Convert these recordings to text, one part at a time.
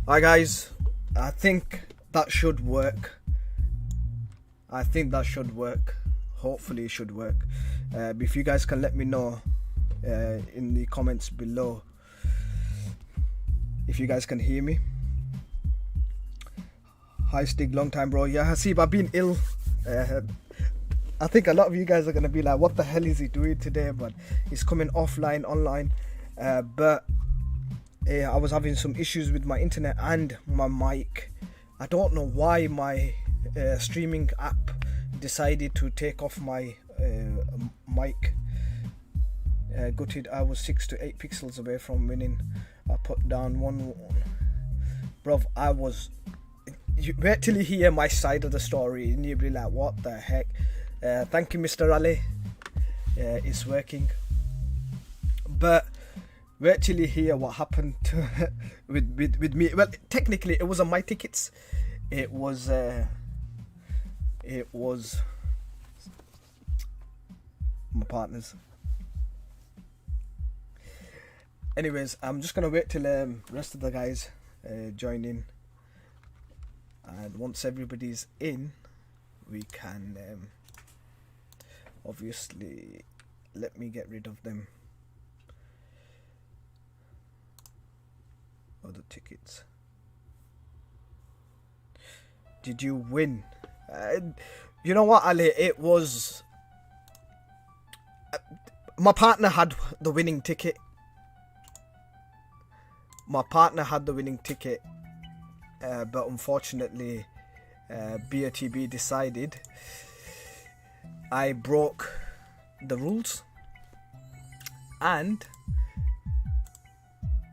Hi guys, I think that should work. Hopefully it should work. If you guys can let me know in the comments below if you guys can hear me. Hi Stig, long time bro. Yeah, Hasib, I've been ill. I think a lot of you guys are going to be like, what the hell is he doing today? But he's coming offline, online. But I was having some issues with my internet and my mic. I don't know why my streaming app decided to take off my mic. Gutted, I was 6 to 8 pixels away from winning. I put down 1-1. Bruv, you wait till you hear my side of the story and you'll be like, what the heck? Thank you, Mr. Ali. It's working. But wait till you hear what happened with me. Well, technically it wasn't my tickets. It was my partner's. Anyways, I'm just gonna wait till the rest of the guys join in, and once everybody's in, we can obviously let me get rid of them other tickets. Did you win? You know what, Ali? It was my partner had the winning ticket. But unfortunately BOTB decided I broke the rules, and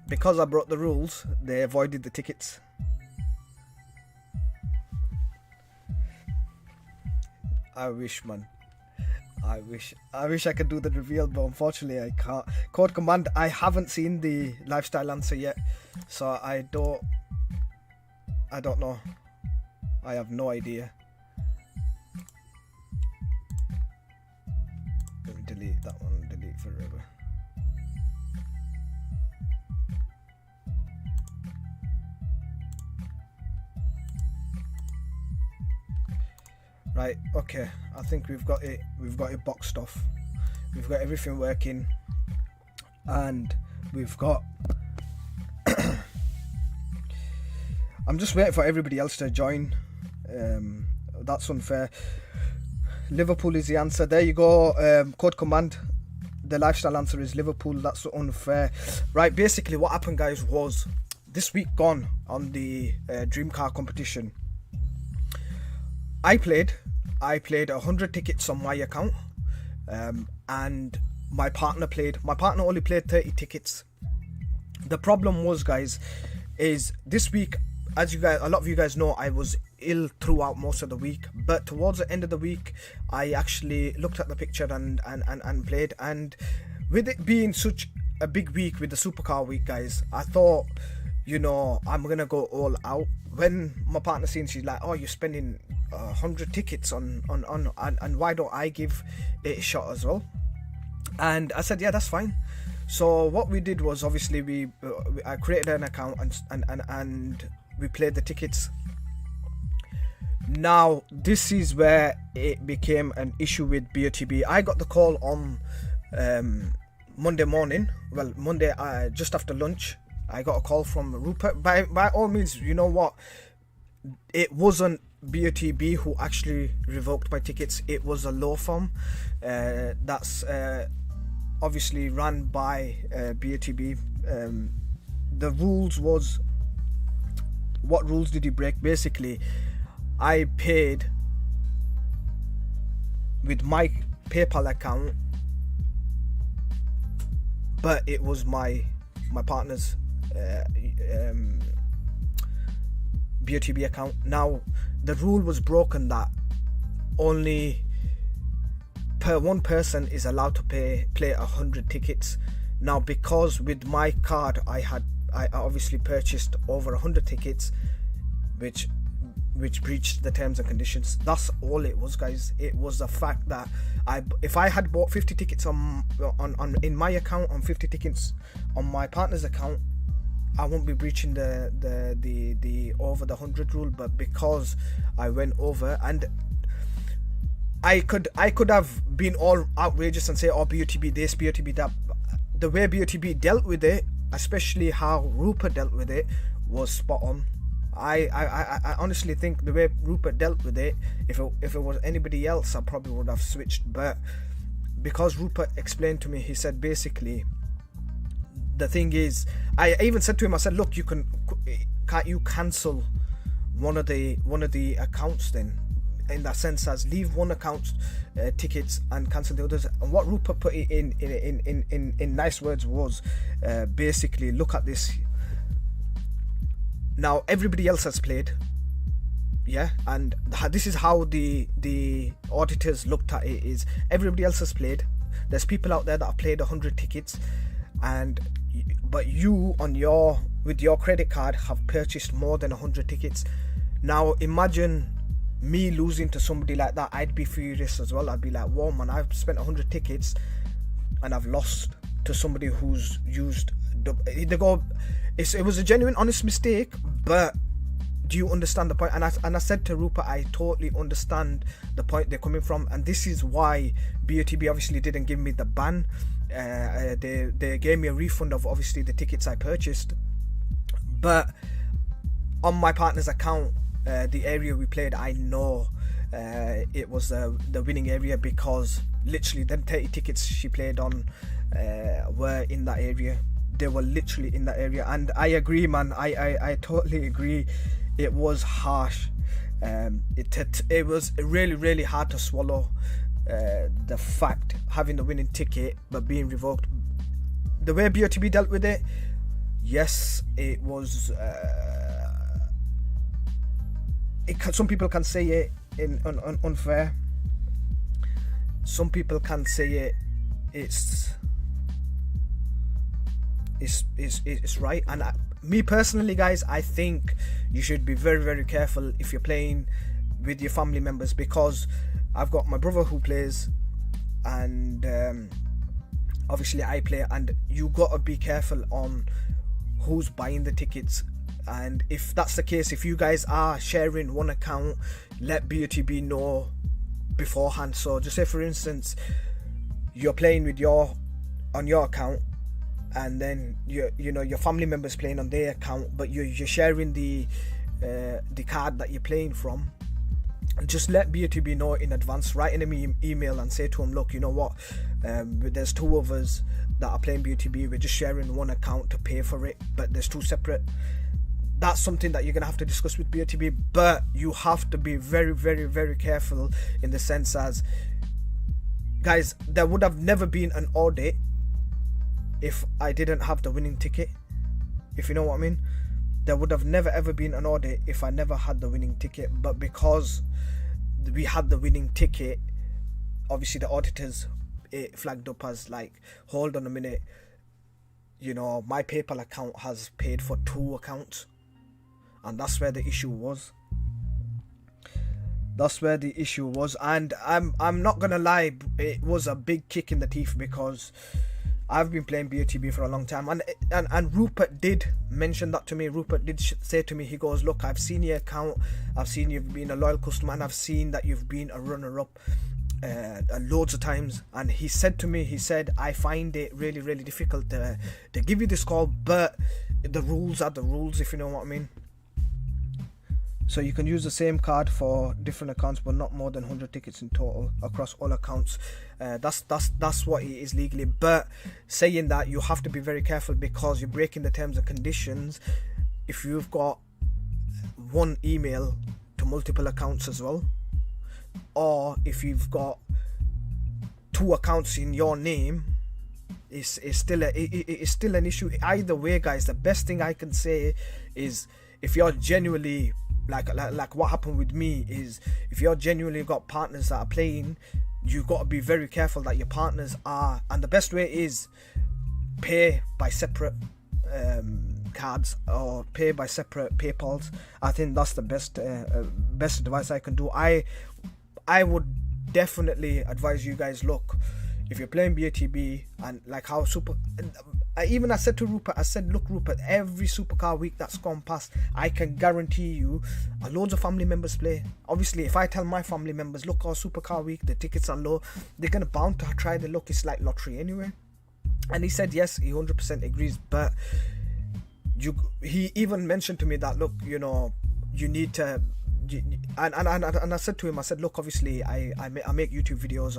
because I broke the rules, they avoided the tickets. I wish, man. I wish I could do the reveal, but unfortunately I can't. Code command, I haven't seen the lifestyle answer yet, so I don't know. I have no idea. Let me delete that one. Delete forever. Right, okay, I think we've got it boxed off. We've got everything working, and we've got I'm just waiting for everybody else to join. That's unfair. Liverpool is the answer. There you go. Code command, the lifestyle answer is Liverpool. That's unfair. Right, basically what happened, guys, was this week gone on the dream car competition, I played 100 tickets on my account, and my partner only played 30 tickets. The problem was, guys, is this week, as a lot of you guys know, I was ill throughout most of the week, but towards the end of the week I actually looked at the picture and played, and with it being such a big week with the supercar week, guys, I thought, you know, I'm gonna go all out. When my partner seen, she's like, oh, you're spending 100 tickets on and why don't I give it a shot as well? And I said, yeah, that's fine. So what we did was, obviously I created an account and we played the tickets. Now this is where it became an issue with BOTB. I got the call on Monday morning. Well, Monday just after lunch, I got a call from Rupert. By all means, you know what, it wasn't BOTB who actually revoked my tickets. It was a law firm that's obviously run by BOTB. The rules was, what rules did he break? Basically, I paid with my PayPal account, but it was my partner's BOTB account. Now the rule was broken that only per one person is allowed to play 100 tickets. Now, because with my card I obviously purchased over 100 tickets, which breached the terms and conditions. That's all it was, guys. It was the fact that if I had bought 50 tickets in my account, on 50 tickets on my partner's account, I won't be breaching the over the 100 rule, but because I went over, and I could have been all outrageous and say, oh, BOTB this, BOTB that. The way BOTB dealt with it, especially how Rupert dealt with it, was spot on. I honestly think the way Rupert dealt with it, if it was anybody else, I probably would have switched. But because Rupert explained to me, he said basically, the thing is, I even said to him, I said, look, can't you cancel one of the accounts then? In that sense, as leave one account tickets and cancel the others. And what Rupert put it in nice words was basically, look at this. Now everybody else has played, yeah, and this is how the auditors looked at it, is everybody else has played. There's people out there that have played 100 tickets, but you with your credit card have purchased more than 100 tickets. Now imagine me losing to somebody like that. I'd be furious as well. I'd be like, whoa man, I've spent 100 tickets and I've lost to somebody who's used it was a genuine honest mistake, but do you understand the point? And I said to Rupert, I totally understand the point they're coming from, and this is why BOTB obviously didn't give me the ban. They gave me a refund of obviously the tickets I purchased, but on my partner's account, the area we played, I know it was the winning area, because literally them 30 tickets she played on were in that area. They were literally in that area, and I agree, man. I totally agree. It was harsh. It was really, really hard to swallow the fact having the winning ticket but being revoked. The way BOTB dealt with it, yes, it was. Some people can say it unfair. Some people can say it's right. And me personally, guys, I think you should be very, very careful if you're playing with your family members, because I've got my brother who plays, and obviously I play, and you gotta be careful on who's buying the tickets. And if that's the case, if you guys are sharing one account, let BOTB know beforehand. So just say, for instance, you're playing on your account, and then your family members playing on their account, but you're sharing the card that you're playing from. Just let BOTB know in advance. Write in an email and say to them, look, you know what, there's two of us that are playing BOTB. We're just sharing one account to pay for it, but there's two separate. That's something that you're going to have to discuss with BOTB, but you have to be very, very, very careful, in the sense as, guys, there would have never been an audit if I didn't have the winning ticket, if you know what I mean. There would have never ever been an audit if I never had the winning ticket, but because we had the winning ticket, obviously the auditors, it flagged up as like, hold on a minute, my PayPal account has paid for two accounts. And that's where the issue was. And I'm not gonna lie, it was a big kick in the teeth, because I've been playing BOTB for a long time, and Rupert did mention that to me. Rupert did say to me, he goes, look, I've seen your account, I've seen you've been a loyal customer, and I've seen that you've been a runner-up loads of times. And he said to me, I find it really, really difficult to give you this call, but the rules are the rules, if you know what I mean. So you can use the same card for different accounts, but not more than 100 tickets in total across all accounts. That's what it is legally. But saying that, you have to be very careful, because you're breaking the terms and conditions if you've got one email to multiple accounts as well, or if you've got two accounts in your name. It's still an issue. Either way, guys, the best thing I can say is, if you're genuinely like what happened with me, is if you're genuinely got partners that are playing, you got to be very careful that your partners are, and the best way is pay by separate cards, or pay by separate PayPals. I think that's the best advice I can do. I would definitely advise you guys, look, if you're playing BATB and like how super, I said to Rupert, I said, look Rupert, every supercar week that's gone past, I can guarantee you loads of family members play. Obviously if I tell my family members, look, our supercar week, the tickets are low, they're gonna bound to try the luck. It's like lottery anyway. And he said yes, he 100% agrees, but he even mentioned to me that, look, you know, you need to, and I said to him, I said, look, obviously I make YouTube videos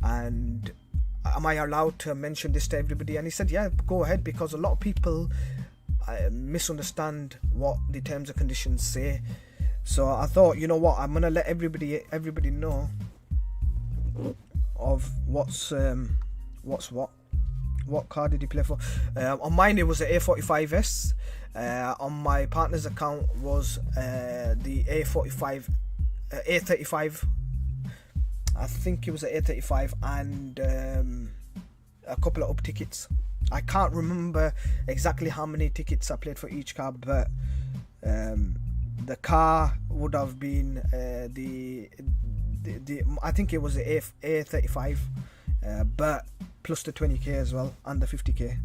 and am I allowed to mention this to everybody? And he said, yeah, go ahead, because a lot of people misunderstand what the terms and conditions say. So I thought, you know what, I'm gonna let everybody know of what car did he play for. On mine it was the A45S. On my partner's account was the A35, A35. I think it was an A35 and a couple of up tickets. I can't remember exactly how many tickets I played for each car, but the car would have been the I think it was the A35, but plus the 20k as well and the 50k.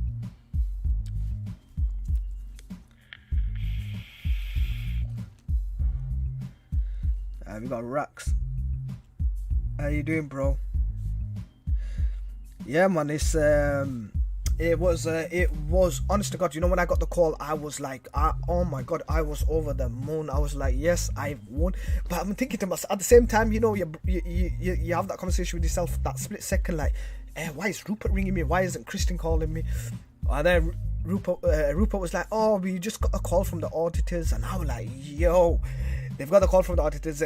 We got Rax. How you doing, bro? Yeah, man, it's it was honest to God, you know, when I got the call, I was like, oh my God, I was over the moon. I was like, yes, I've won. But I'm thinking to myself at the same time, you know, you have that conversation with yourself, that split second, like, why is Rupert ringing me? Why isn't Christian calling me? And then Rupert was like, oh, we just got a call from the auditors. And I was like, yo, they've got a call from the auditors.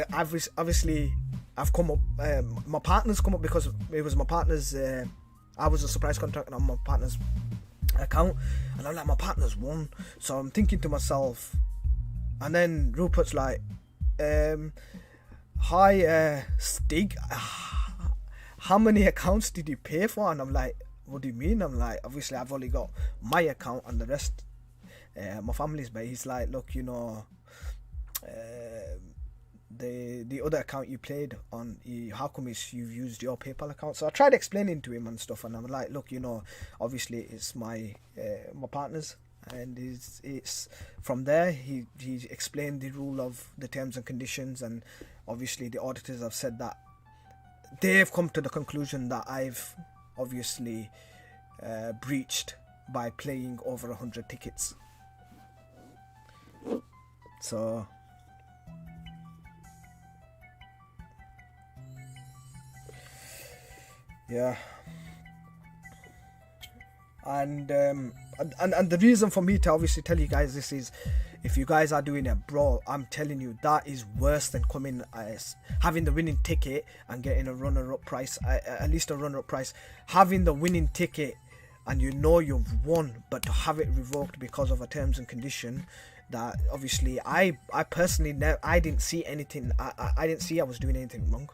Obviously I've come up, my partner's come up because it was my partner's, I was a surprise contract on my partner's account, and I'm like, my partner's won. So I'm thinking to myself, and then Rupert's like, hi, Stig, how many accounts did you pay for? And I'm like, what do you mean? I'm like, obviously I've only got my account and the rest my family's. But he's like, look, you know, the other account you played on, how come you've used your PayPal account? So I tried explaining to him and stuff, and I'm like, look, you know, obviously it's my partner's, and it's from there he explained the rule of the terms and conditions, and obviously the auditors have said that they've come to the conclusion that I've obviously breached by playing over 100 tickets. So yeah, and the reason for me to obviously tell you guys this is, if you guys are doing it, bro, I'm telling you, that is worse than coming as having the winning ticket and getting a runner-up price, at least a runner-up price. Having the winning ticket and you know you've won, but to have it revoked because of a terms and condition that obviously I personally I didn't see anything. I didn't see I was doing anything wrong.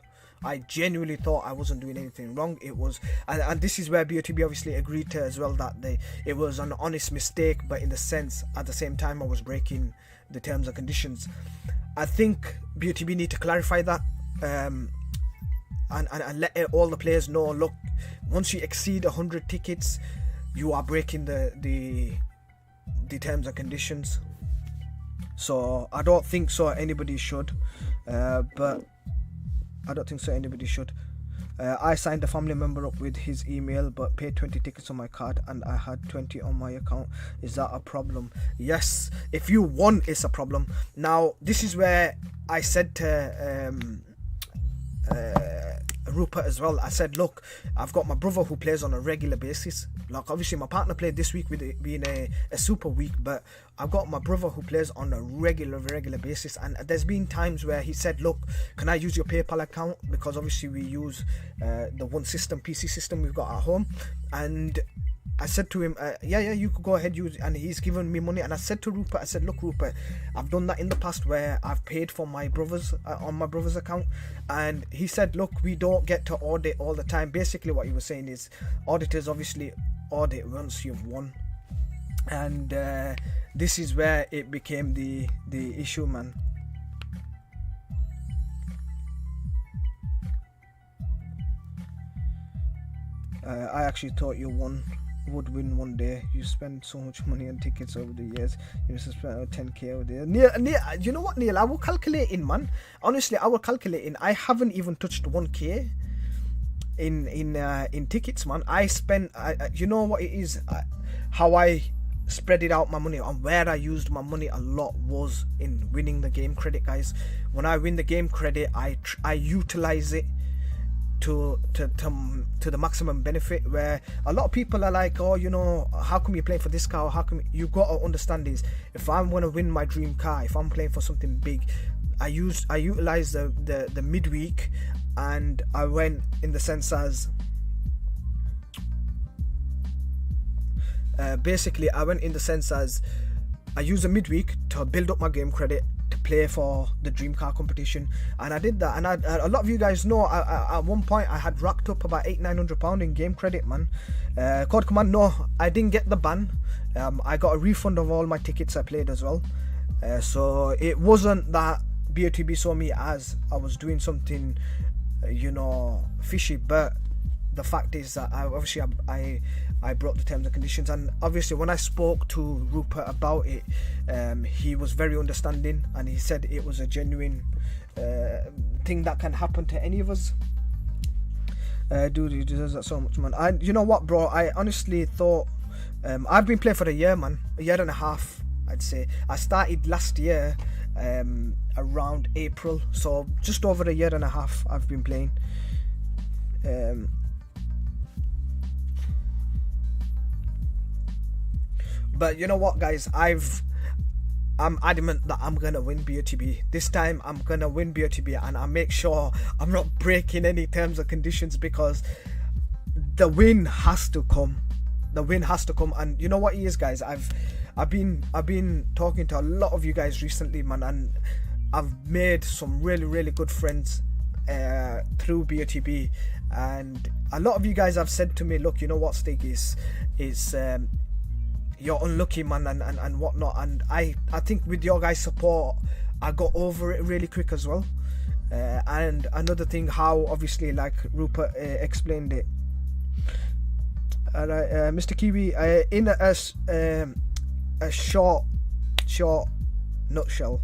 I genuinely thought I wasn't doing anything wrong. It was, and this is where BOTB obviously agreed to as well, that it was an honest mistake, but in the sense, at the same time, I was breaking the terms and conditions. I think BOTB need to clarify that, and let all the players know, look, once you exceed 100 tickets, you are breaking the terms and conditions. So I don't think so anybody should, but I don't think so anybody should. I signed a family member up with his email but paid 20 tickets on my card and I had 20 on my account. Is that a problem? Yes, if you won, it's a problem. Now this is where I said to Rupert as well, I said, look, I've got my brother who plays on a regular basis. Like obviously my partner played this week with it being a super week, but I've got my brother who plays on a regular basis, and there's been times where he said, look, can I use your PayPal account, because obviously we use the one system, PC system we've got at home. And I said to him, yeah, you could go ahead, use it, and he's given me money. And I said to Rupert, I said, look Rupert, I've done that in the past where I've paid for my brother's on my brother's account. And he said, look, we don't get to audit all the time. Basically what he was saying is, auditors obviously audit once you've won. And this is where it became the issue, man. I actually thought you would win one day. You spend so much money on tickets over the years. You must have spent 10k over there. Neil, you know what, Neil? I was calculating, man. Honestly, I was calculating. I haven't even touched 1k in tickets, man. I spent. You know what it is? How I spread it out my money, and where I used my money a lot was in winning the game credit, guys. When I win the game credit, I utilize it to the maximum benefit. Where a lot of people are like, oh, you know, how come you're playing for this car? How come you got to understand is, if I'm going to win my dream car, if I'm playing for something big, I utilize the midweek, and I went in the sense as basically I went in the sense as I used a midweek to build up my game credit to play for the dream car competition, and I did that. And a lot of you guys know at one point I had racked up about £800-900 in game credit, man. Code Command, no, I didn't get the ban. I got a refund of all my tickets I played as well. So it wasn't that BOTB saw me as I was doing something, you know, fishy, but the fact is that I broke the terms and conditions. And obviously when I spoke to Rupert about it, he was very understanding, and he said it was a genuine thing that can happen to any of us. Dude, he deserves that so much, man. You know what, bro, I honestly thought I've been playing for a year, man, a year and a half, I'd say. I started last year around April, so just over a year and a half I've been playing. But you know what, guys, I'm adamant that I'm gonna win BOTB. This time I'm gonna win BOTB, and I make sure I'm not breaking any terms or conditions, because the win has to come. The win has to come. And you know what it is, guys, I've been talking to a lot of you guys recently, man, and I've made some really good friends through BOTB, and a lot of you guys have said to me, look, you know what, Stig, is you're unlucky, man, and whatnot. And I think with your guys' support I got over it really quick as well. And another thing, how obviously, like Rupert explained it, alright, Mr. Kiwi, in a short nutshell,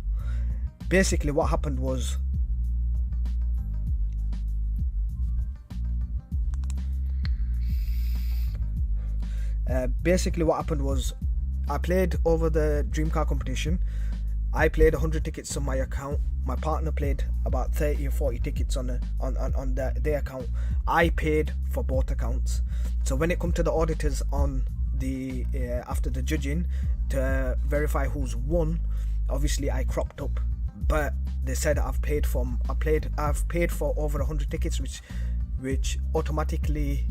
basically what happened was, I played over the dream car competition. I played 100 tickets on my account. My partner played about 30 or 40 tickets on their account. I paid for both accounts. So when it come to the auditors on the after the judging to verify who's won, obviously I cropped up, but they said I've paid for over 100 tickets, which automatically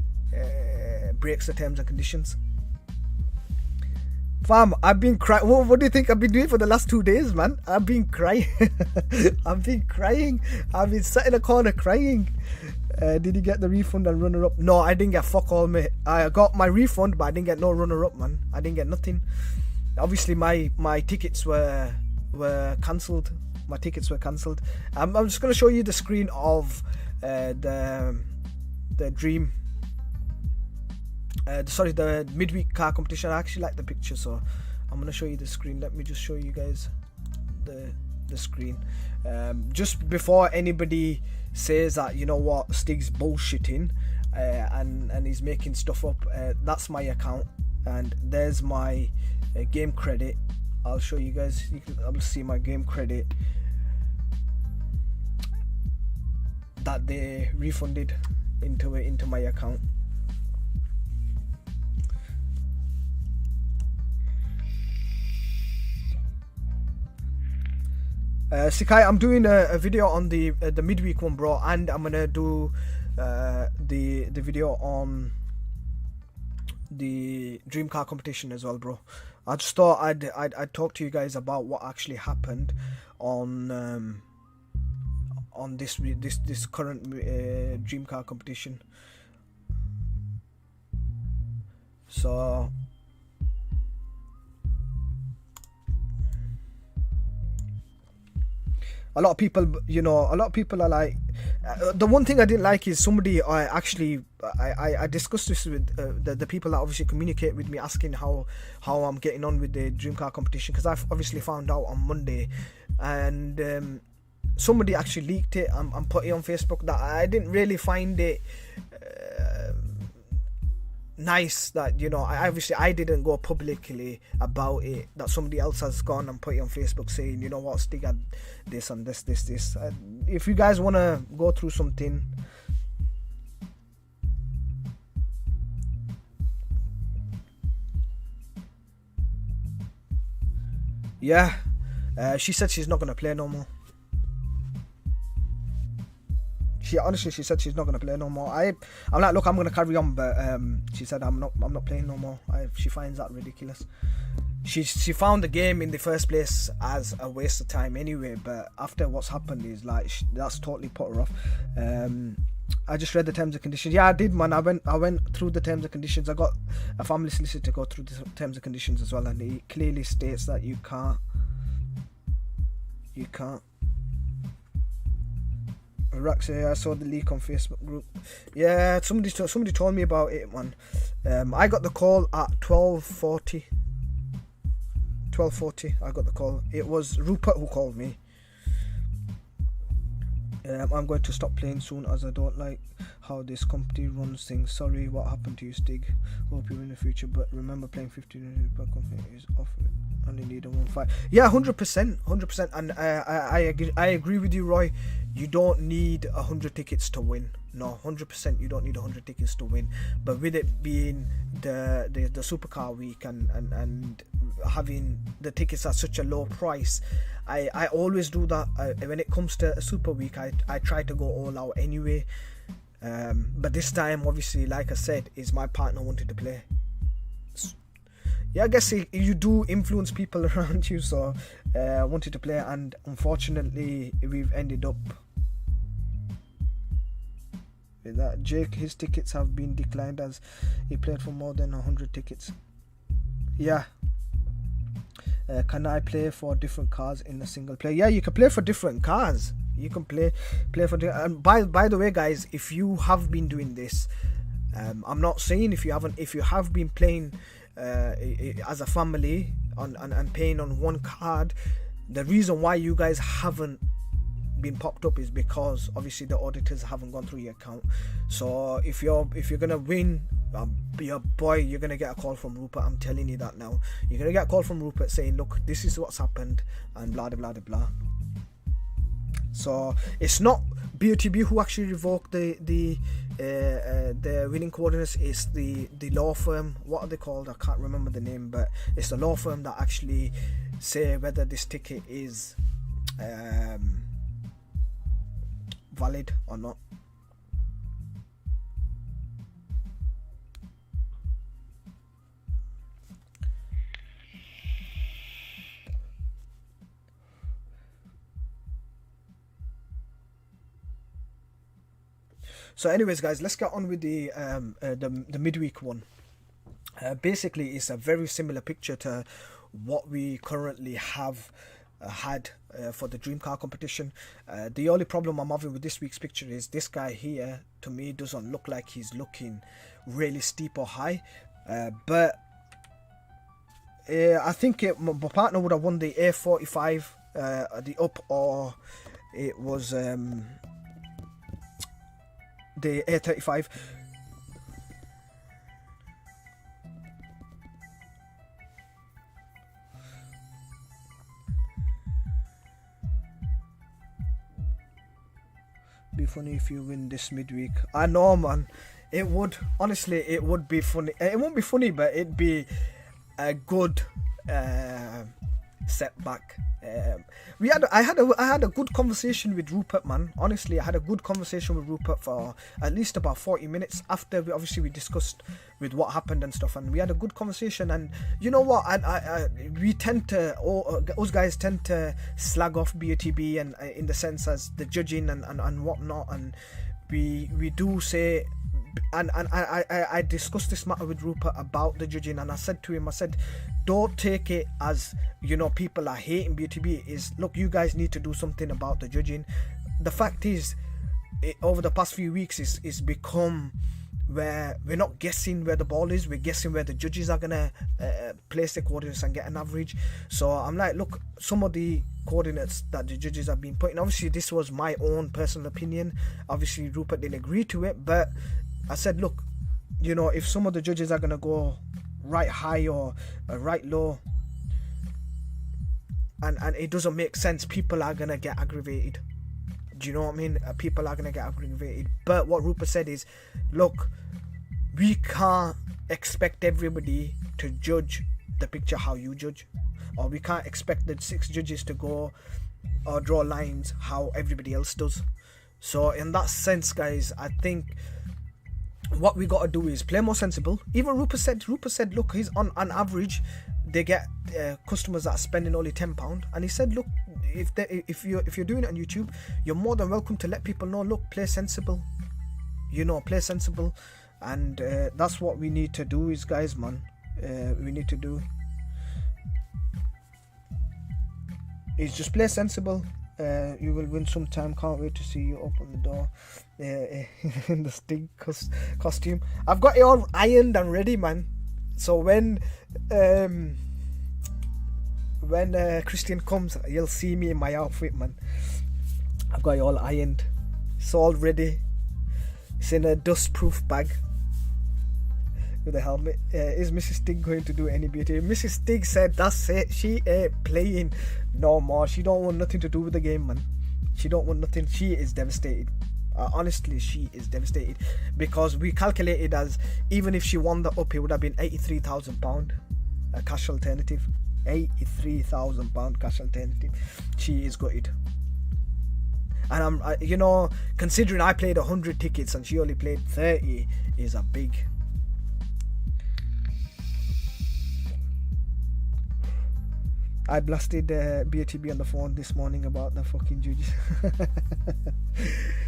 breaks the terms and conditions. Fam, I've been crying. What do you think I've been doing for the last 2 days, man? I've been crying. I've been sat in a corner crying. Did you get the refund and runner up? No, I didn't get fuck all, mate. I got my refund, but I didn't get no runner up, man. I didn't get nothing. Obviously my tickets were cancelled. My tickets were cancelled. I'm just gonna show you the screen of the dream. The midweek car competition. I actually like the picture, so I'm gonna show you the screen. Let me just show you guys the screen. Just before anybody says that, you know what, Stig's bullshitting and he's making stuff up, that's my account, and there's my game credit. I'll show you guys. I'll see my game credit that they refunded into my account. Sikai, I'm doing a video on the midweek one, bro, and I'm gonna do the video on the dream car competition as well, bro. I just thought I'd talk to you guys about what actually happened on this current dream car competition. So A lot of people, you know, a lot of people are like, the one thing I didn't like is somebody, I discussed this with the people that obviously communicate with me, asking how I'm getting on with the dream car competition, because I've obviously found out on Monday, and somebody actually leaked it and put it on Facebook. That I didn't really find it nice, that, you know, I didn't go publicly about it, that somebody else has gone and put it on Facebook saying, you know what, Stig had this and this. If you guys want to go through something, yeah, she said she's not going to play no more. She said she's not going to play no more. I'm like, look, I'm going to carry on, but she said I'm not playing no more. She finds that ridiculous. She found the game in the first place as a waste of time anyway, but after what's happened is like, that's totally put her off. I just read the terms and conditions. Yeah, I did, man. I went through the terms and conditions. I got a family solicitor to go through the terms and conditions as well, and it clearly states that you can't. Raxi, I saw the leak on Facebook group. Yeah, somebody told me about it, man. I got the call at 12:40. I got the call. It was Rupert who called me. I'm going to stop playing soon as I don't like how this company runs things. Sorry what happened to you, Stig. Hope you win in the future, but remember, playing 15 per company is off it. Only need a 1-5. Yeah, 100%. And I agree with you, Roy. You don't need 100 tickets to win. No, 100% you don't need 100 tickets to win. But with it being the supercar week and having the tickets at such a low price, I always do that. When it comes to a super week, I try to go all out anyway. But this time, obviously, like I said, is my partner wanted to play. Yeah, I guess you do influence people around you, so I wanted to play, and unfortunately we've ended up with that. Jake, his tickets have been declined as he played for more than 100 tickets. Yeah. Can I play for different cars in a single player? Yeah, you can play for different cars. You can play for and by the way, guys, if you have been doing this, I'm not saying if you have been playing as a family and paying on one card, the reason why you guys haven't been popped up is because obviously the auditors haven't gone through your account. So if you're gonna win, your boy, you're gonna get a call from Rupert. I'm telling you that now. You're gonna get a call from Rupert saying, look, this is what's happened, and blah blah blah blah. So it's not BOTB who actually revoked the winning coordinates. It's the law firm. What are they called? I can't remember the name, but it's the law firm that actually say whether this ticket is valid or not. So anyways, guys, let's get on with the midweek one. Basically, it's a very similar picture to what we currently have had for the dream car competition. The only problem I'm having with this week's picture is this guy here, to me, doesn't look like he's looking really steep or high. But I think my partner would have won the A45, the up, or it was the A35. Be funny if you win this midweek. I know, man. It would. Honestly, it would be funny. It won't be funny, but it'd be a good setback. I had a good conversation with Rupert, man. Honestly, I had a good conversation with Rupert for at least about 40 minutes after we discussed with what happened and stuff, and we had a good conversation. And you know what, we tend to, us guys tend to slag off BOTB and in the sense as the judging and whatnot, and we do say and I discussed this matter with Rupert about the judging, and I said to him, I said, don't take it as, you know, people are hating BOTB. Is, look, you guys need to do something about the judging. The fact is, over the past few weeks, it's become where we're not guessing where the ball is, we're guessing where the judges are gonna place the coordinates and get an average. So I'm like, look, some of the coordinates that the judges have been putting, obviously this was my own personal opinion, obviously Rupert didn't agree to it, but I said, look, you know, if some of the judges are gonna go right high or right low, and it doesn't make sense, people are gonna get aggravated. Do you know what I mean? People are gonna get aggravated. But what Rupert said is, look, we can't expect everybody to judge the picture how you judge, or we can't expect the 6 judges to go or draw lines how everybody else does. So in that sense, guys, I think what we got to do is play more sensible. Even Rupert said, look, he's on average, they get customers that are spending only £10, and he said, look, if you're doing it on YouTube, you're more than welcome to let people know, look, play sensible, you know, play sensible. And that's what we need to do, is, guys, man, we need to do is just play sensible. You will win sometime. Can't wait to see you open the door in the STIG costume. I've got it all ironed and ready, man. So when Christian comes, you'll see me in my outfit, man. I've got it all ironed. It's all ready. It's in a dust-proof bag with a helmet. Is Mrs. Stig going to do any beauty? Mrs. Stig said that's it. She ain't playing no more. She don't want nothing to do with the game, man. She don't want nothing. She is devastated. Honestly, she is devastated, because we calculated as even if she won the up, it would have been £83,000 a cash alternative. £83,000 cash alternative. She is gutted. And I'm, you know, considering I played 100 tickets and she only played 30, is a big. I blasted BOTB on the phone this morning about the fucking judges.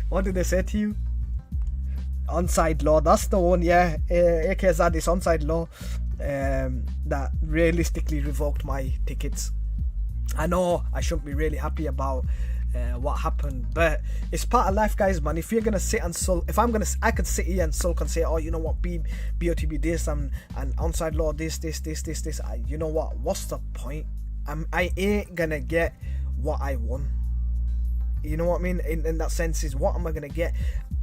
What did they say to you? Onside law, that's the one, yeah. AKZ is onside law that realistically revoked my tickets. I know I shouldn't be really happy about what happened, but it's part of life, guys, man. If you're gonna sit and sulk, I could sit here and sulk and say, oh, you know what, BOTB this and onside law this. You know what? What's the point? I ain't gonna get what I want. You know what I mean? In that sense, is what am I gonna get?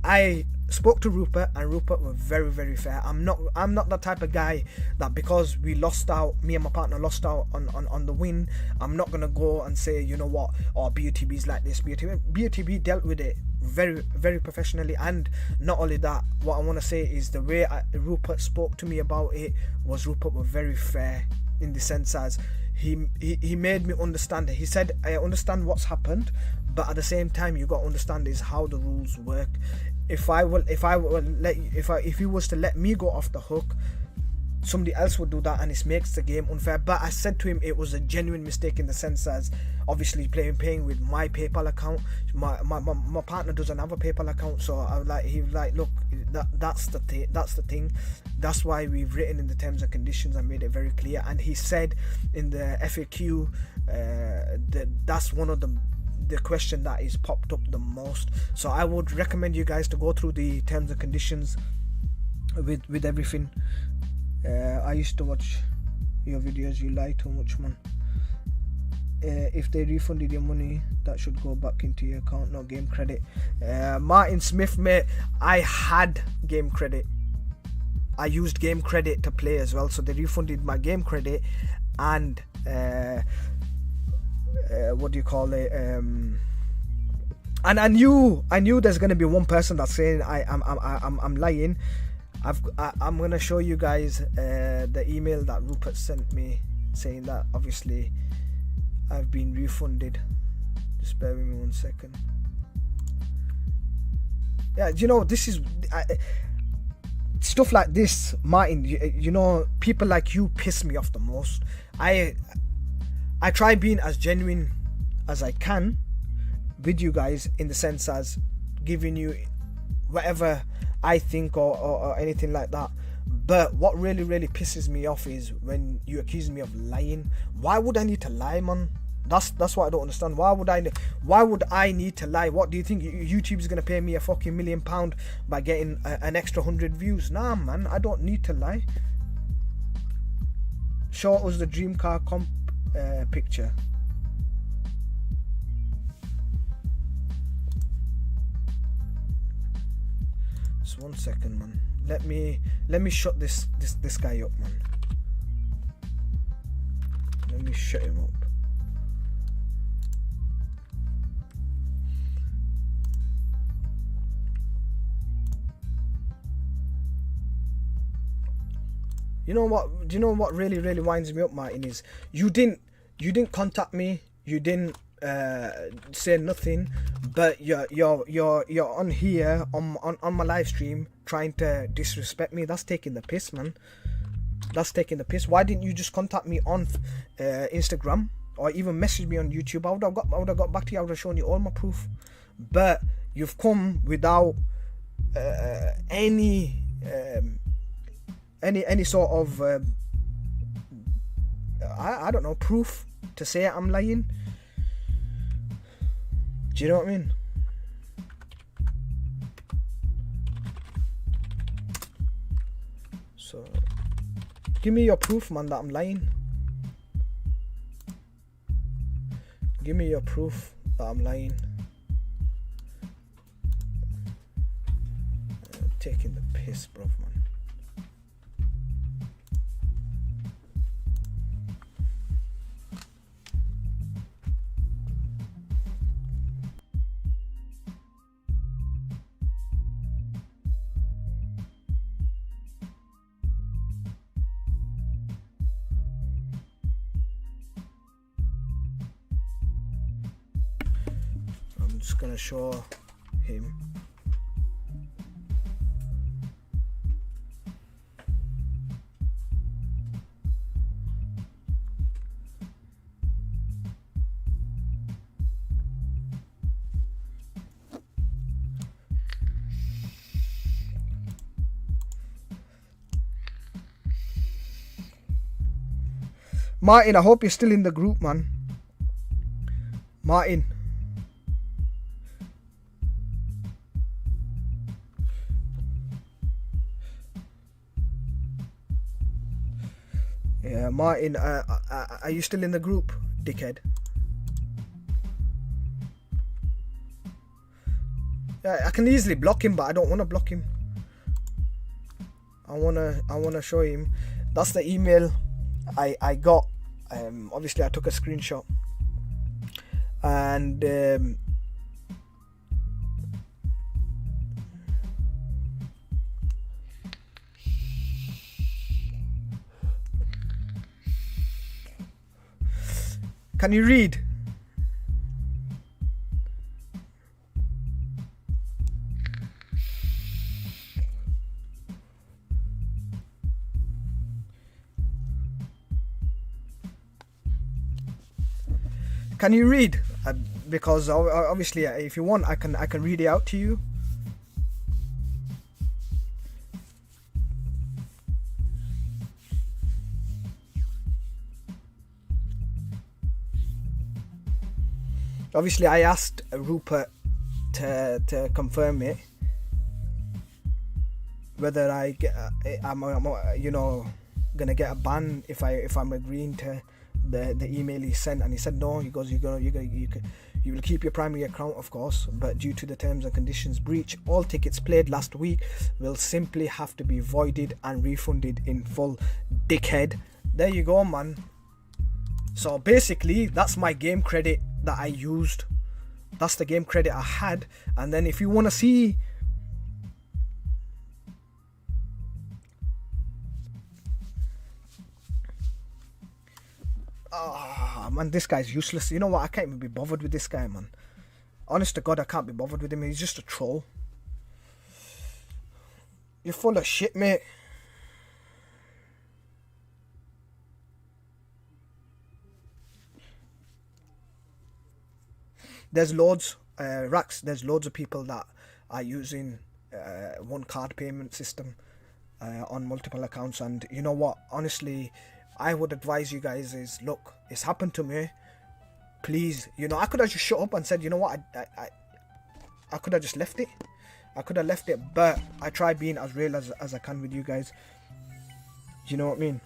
I spoke to Rupert, and Rupert was very, very fair. I'm not that type of guy that because we lost out, me and my partner lost out on the win, I'm not gonna go and say, you know what, oh, BOTB's like this. BOTB dealt with it very, very professionally. And not only that, what I want to say is the way Rupert spoke to me about it was, Rupert was very fair in the sense as he made me understand it. He said, I understand what's happened, but at the same time, you got to understand is how the rules work. If he was to let me go off the hook, somebody else would do that, and it makes the game unfair. But I said to him it was a genuine mistake in the sense as obviously paying with my PayPal account. My partner doesn't have a PayPal account, so he was like, look, that's the thing. That's why we've written in the terms and conditions and made it very clear. And he said in the FAQ that's one of the question that is popped up the most. So I would recommend you guys to go through the terms and conditions with everything. I used to watch your videos. You lie too much, man. If they refunded your money, that should go back into your account, not game credit. Martin Smith, mate, I had game credit. I used game credit to play as well, so they refunded my game credit and what do you call it? And I knew there's gonna be one person that's saying I'm lying. I'm gonna show you guys the email that Rupert sent me saying that obviously I've been refunded. Just bear with me 1 second. Yeah, you know, this is stuff like this, Martin. You know, people like you piss me off the most. I try being as genuine as I can with you guys, in the sense as giving you whatever I think or anything like that. But what really pisses me off is when you accuse me of lying. Why would I need to lie, man? That's what I don't understand. Why would I need to lie? What do you think YouTube is gonna pay me a fucking £1 million by getting an extra 100 views? Nah, man, I don't need to lie. Show us the dream car comp picture. Just 1 second, man. Let me shut this guy up, man. Let me shut him up. You know what? Do you know what really winds me up, Martin? Is you didn't contact me. You didn't say nothing, but you're on here on my live stream trying to disrespect me. That's taking the piss, man. That's taking the piss. Why didn't you just contact me on Instagram or even message me on YouTube? I would have got back to you. I would have shown you all my proof. But you've come without any sort of I don't know, proof to say I'm lying. Do you know what I mean? So give me your proof, man, that I'm lying. Give me your proof that I'm lying. Taking the piss, bruv, man. I'm just gonna show him. Martin, I hope you're still in the group, man. Martin. Yeah, Martin, are you still in the group, dickhead? Yeah, I can easily block him, but I don't want to block him. I wanna show him. That's the email I got. Obviously I took a screenshot, and can you read? Can you read? Because obviously, if you want, I can read it out to you. Obviously, I asked Rupert to confirm it, whether I'm you know, gonna get a ban if I'm agreeing to the email he sent, and he said no. He goes, you will keep your primary account, of course, but due to the terms and conditions breach, all tickets played last week will simply have to be voided and refunded in full, dickhead. There you go, man. So basically, that's my game credit that I used. That's the game credit I had. And then if you want to see man, this guy's useless. You know what? I can't even be bothered with this guy, man. Honest to God, I can't be bothered with him. He's just a troll. You're full of shit, mate. There's loads, Rax, there's loads of people that are using one card payment system on multiple accounts. And you know what, honestly, I would advise you guys is, look, it's happened to me, please, you know, I could have just shut up and said, you know what, I could have just left it. I could have left it, but I try being as real as I can with you guys. You know what I mean?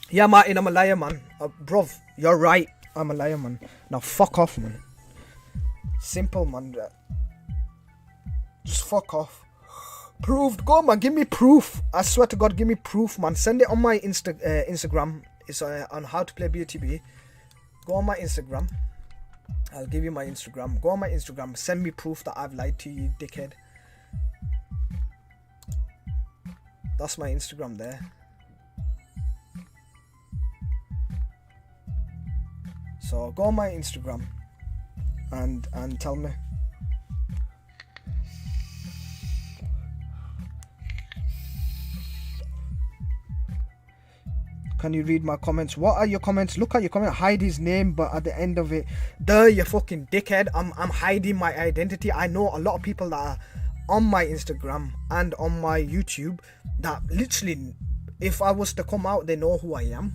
Yeah, Martin, I'm a liar, man. Bruv, you're right. I'm a liar, man. Now, fuck off, man. Simple, man. Just fuck off. Proved. Go, man. Give me proof. I swear to God, give me proof, man. Send it on my Instagram. It's on how to play BOTB. Go on my Instagram. I'll give you my Instagram. Go on my Instagram. Send me proof that I've lied to you, dickhead. That's my Instagram there. So go on my Instagram and tell me. Can you read my comments? What are your comments? Look at your comment. Hide his name, but at the end of it, you fucking dickhead. I'm hiding my identity. I know a lot of people that are on my Instagram and on my YouTube that literally, if I was to come out, they know who I am.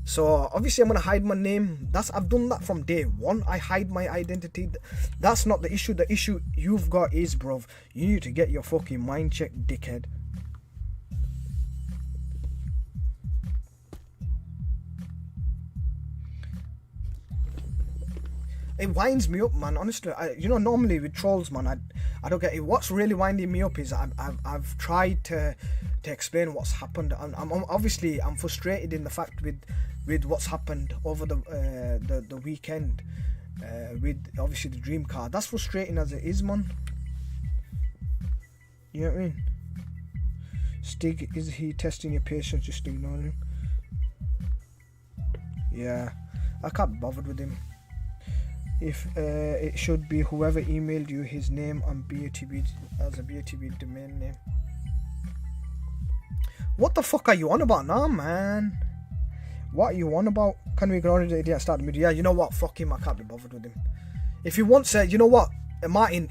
So obviously I'm gonna hide my name. I've done that from day one. I hide my identity. That's not the issue. The issue you've got is, bruv, you need to get your fucking mind checked, dickhead. It winds me up, man. Honestly, you know, normally with trolls, man, I don't get it. What's really winding me up is I've tried to explain what's happened. I'm obviously I'm frustrated in the fact with what's happened over the weekend with obviously the dream card. That's frustrating as it is, man. You know what I mean? Stig, is he testing your patience? Just ignore him. Yeah, I can't be bothered with him. If it should be whoever emailed you his name on BOTB as a BOTB domain name. What the fuck are you on about now, man? What are you on about? Can we ignore the idiot start the media? Yeah, you know what? Fuck him. I can't be bothered with him. If he wants, you know what, Martin,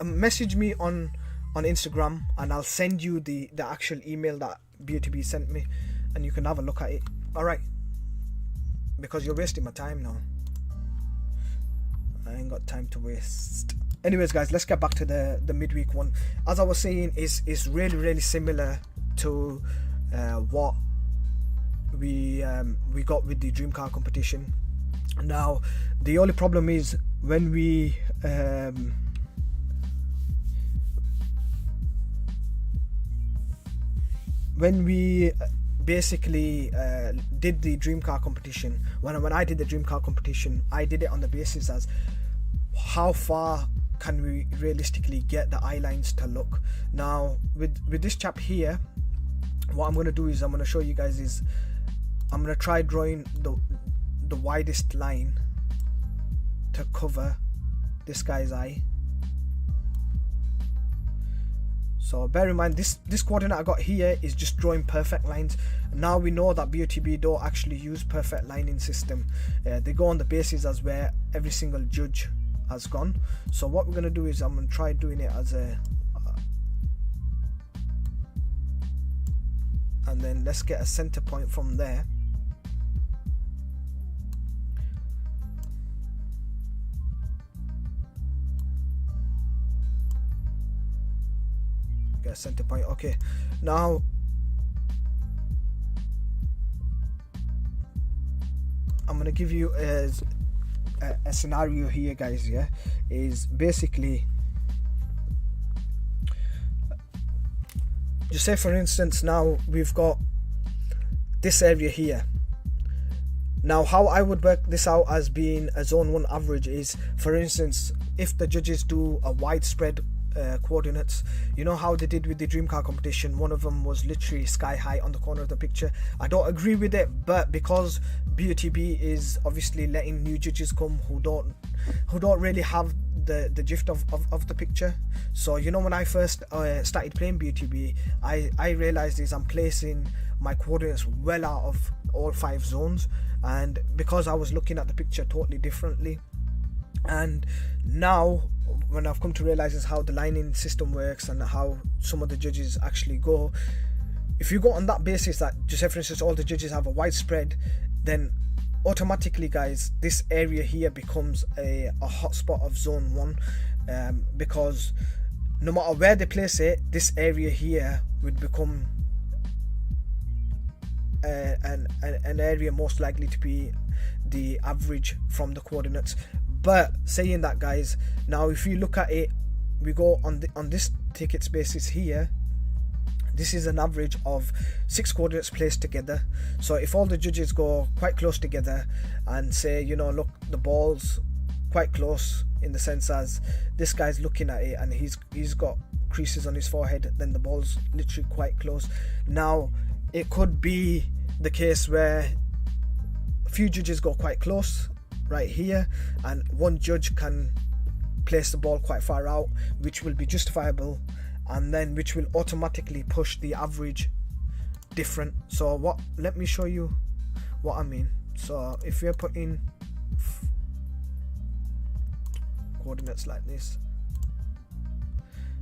message me on Instagram and I'll send you the actual email that BOTB sent me, and you can have a look at it. All right? Because you're wasting my time now. I ain't got time to waste. Anyways, guys, let's get back to the midweek one. As I was saying, is really similar to what we got with the dream car competition. Now, the only problem is when we basically did the dream car competition. When I did the dream car competition, I did it on the basis as how far can we realistically get the eye lines to look. Now with this chap here, what I'm going to do is I'm going to show you guys is I'm going to try drawing the widest line to cover this guy's eye. So bear in mind, this coordinate I got here is just drawing perfect lines. Now we know that BOTB don't actually use perfect lining system. They go on the basis as where every single judge has gone. So what we're going to do is I'm going to try doing it as a... and then let's get a center point from there. Get a center point. Okay, now I'm gonna give you a scenario here, guys. Yeah, is basically, just say for instance, now we've got this area here. Now how I would work this out as being a zone 1 average is, for instance, if the judges do a widespread coordinates, you know how they did with the dream car competition, one of them was literally sky high on the corner of the picture. I don't agree with it, but because BOTB is obviously letting new judges come who don't really have the gist of the picture. So you know, when I first started playing BOTB, I realized is I'm placing my coordinates well out of all 5 zones, and because I was looking at the picture totally differently, And now when I've come to realize is how the lining system works and how some of the judges actually go, if you go on that basis that, just say for instance, all the judges have a wide spread, then automatically, guys, this area here becomes a hotspot of zone 1, because no matter where they place it, this area here would become an area most likely to be the average from the coordinates. But saying that, guys, now if you look at it, we go on this tickets basis here. This is an average of 6 coordinates placed together. So if all the judges go quite close together and say, you know, look, the ball's quite close in the sense as this guy's looking at it and he's got creases on his forehead, then the ball's literally quite close. Now it could be the case where a few judges go quite close right here and one judge can place the ball quite far out, which will be justifiable, and then which will automatically push the average different. So let me show you what I mean. So if you're putting coordinates like this,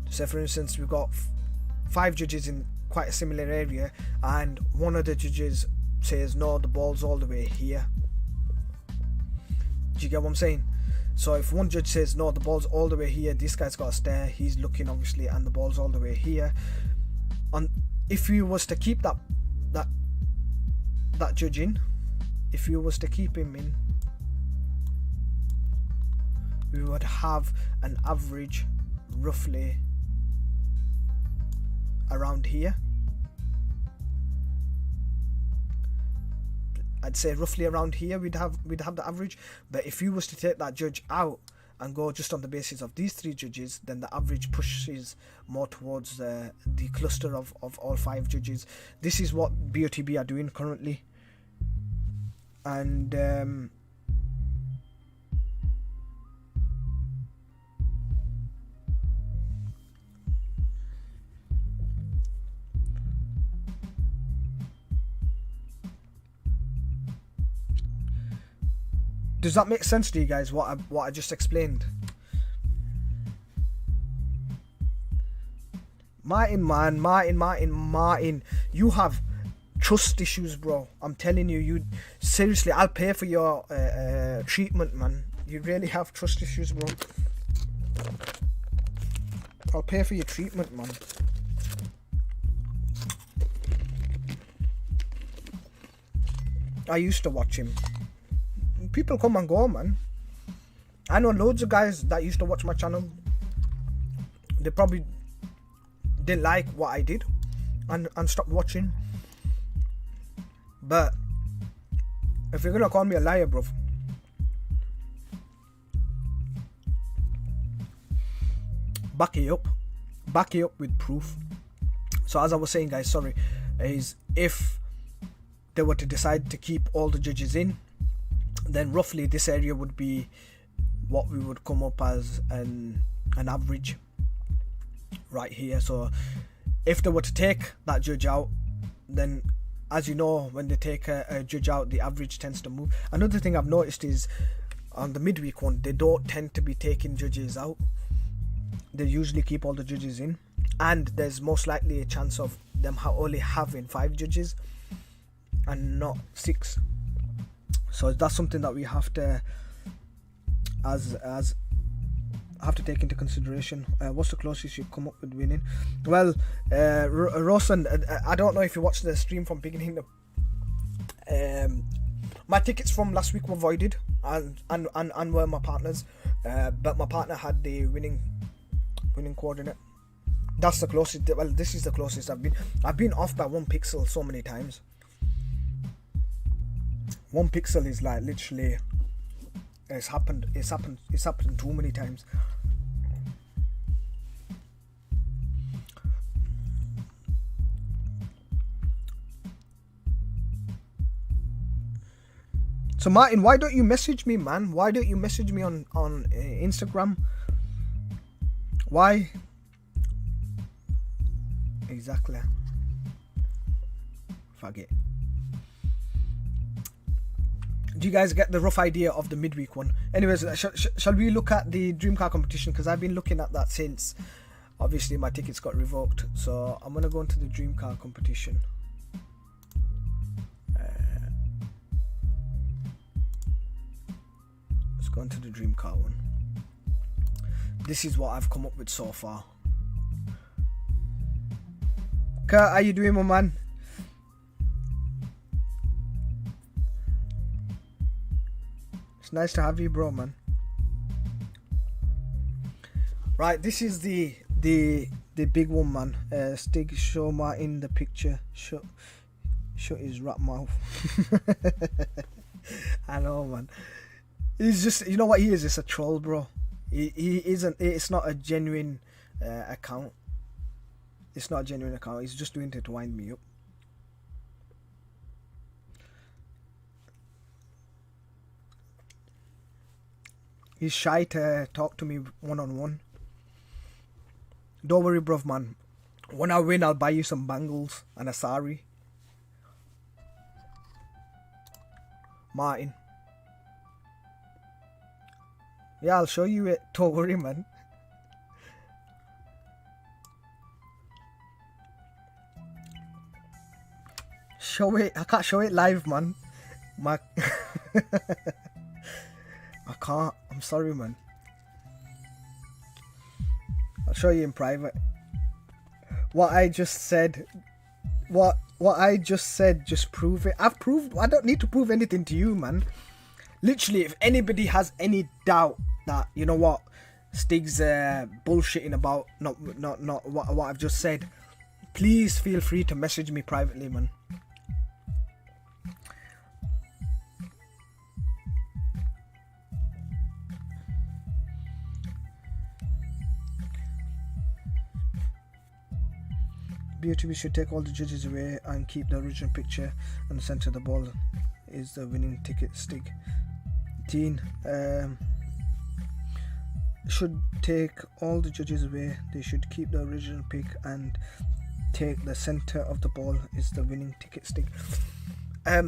say for instance we've got 5 judges in quite a similar area and one of the judges says no, the ball's all the way here. Do you get what I'm saying? So if one judge says no, the ball's all the way here, this guy's got to stare, he's looking obviously, and the ball's all the way here. And if you was to keep that judge in, if you was to keep him in, we would have an average roughly around here. I'd say roughly around here we'd have the average. But if you was to take that judge out and go just on the basis of these 3 judges, then the average pushes more towards the cluster of all 5 judges. This is what BOTB are doing currently, and does that make sense to you guys, what I just explained? Martin, you have trust issues, bro. I'm telling you, seriously, I'll pay for your treatment, man. You really have trust issues, bro. I'll pay for your treatment, man. I used to watch him. People come and go, man. I know loads of guys that used to watch my channel. They probably didn't like what I did and stopped watching. But if you're gonna call me a liar, bro, back it up with proof. So as I was saying, guys, sorry, is if they were to decide to keep all the judges in, then roughly this area would be what we would come up as an average right here. So if they were to take that judge out, then as you know, when they take a judge out, the average tends to move. Another thing I've noticed is on the midweek one, they don't tend to be taking judges out. They usually keep all the judges in, and there's most likely a chance of them only having 5 judges and not 6. So that's something that we have to have to take into consideration. What's the closest you've come up with winning? Well, Rosen, I don't know if you watched the stream from beginning. My tickets from last week were voided and were my partner's, but my partner had the winning coordinate. That's the closest. Well, this is the closest I've been. I've been off by 1 pixel so many times. 1 pixel is like literally, it's happened too many times. So Martin, why don't you message me, man? Why don't you message me on Instagram? Why? Exactly. Fuck it. Do you guys get the rough idea of the midweek one? Anyways, shall we look at the dream car competition? Because I've been looking at that since obviously my tickets got revoked. So I'm gonna go into the dream car competition. Let's go into the dream car one. This is what I've come up with so far. Kurt, how you doing, my man? It's nice to have you, bro, man. Right, this is the big one, man. Stig, show Martin the picture. Shut his rat mouth. I know, man. He's just, you know what he is? It's a troll, bro. He isn't. It's not a genuine account. It's not a genuine account. He's just doing it to wind me up. He's shy to talk to me one-on-one. Don't worry, bruv, man. When I win, I'll buy you some bangles and a sari. Martin. Yeah, I'll show you it. Don't worry, man. Show it. I can't show it live, man. I can't. I'm sorry, man. I'll show you in private. What I just said. What I just said. Just prove it. I've proved. I don't need to prove anything to you, man. Literally, if anybody has any doubt that, you know what, Stig's bullshitting about not what I've just said, please feel free to message me privately, man. BOTB should take all the judges away and keep the original picture and the center of the ball is the winning ticket. Stig. Dean, should take all the judges away. They should keep the original pick and take the center of the ball is the winning ticket. Stig.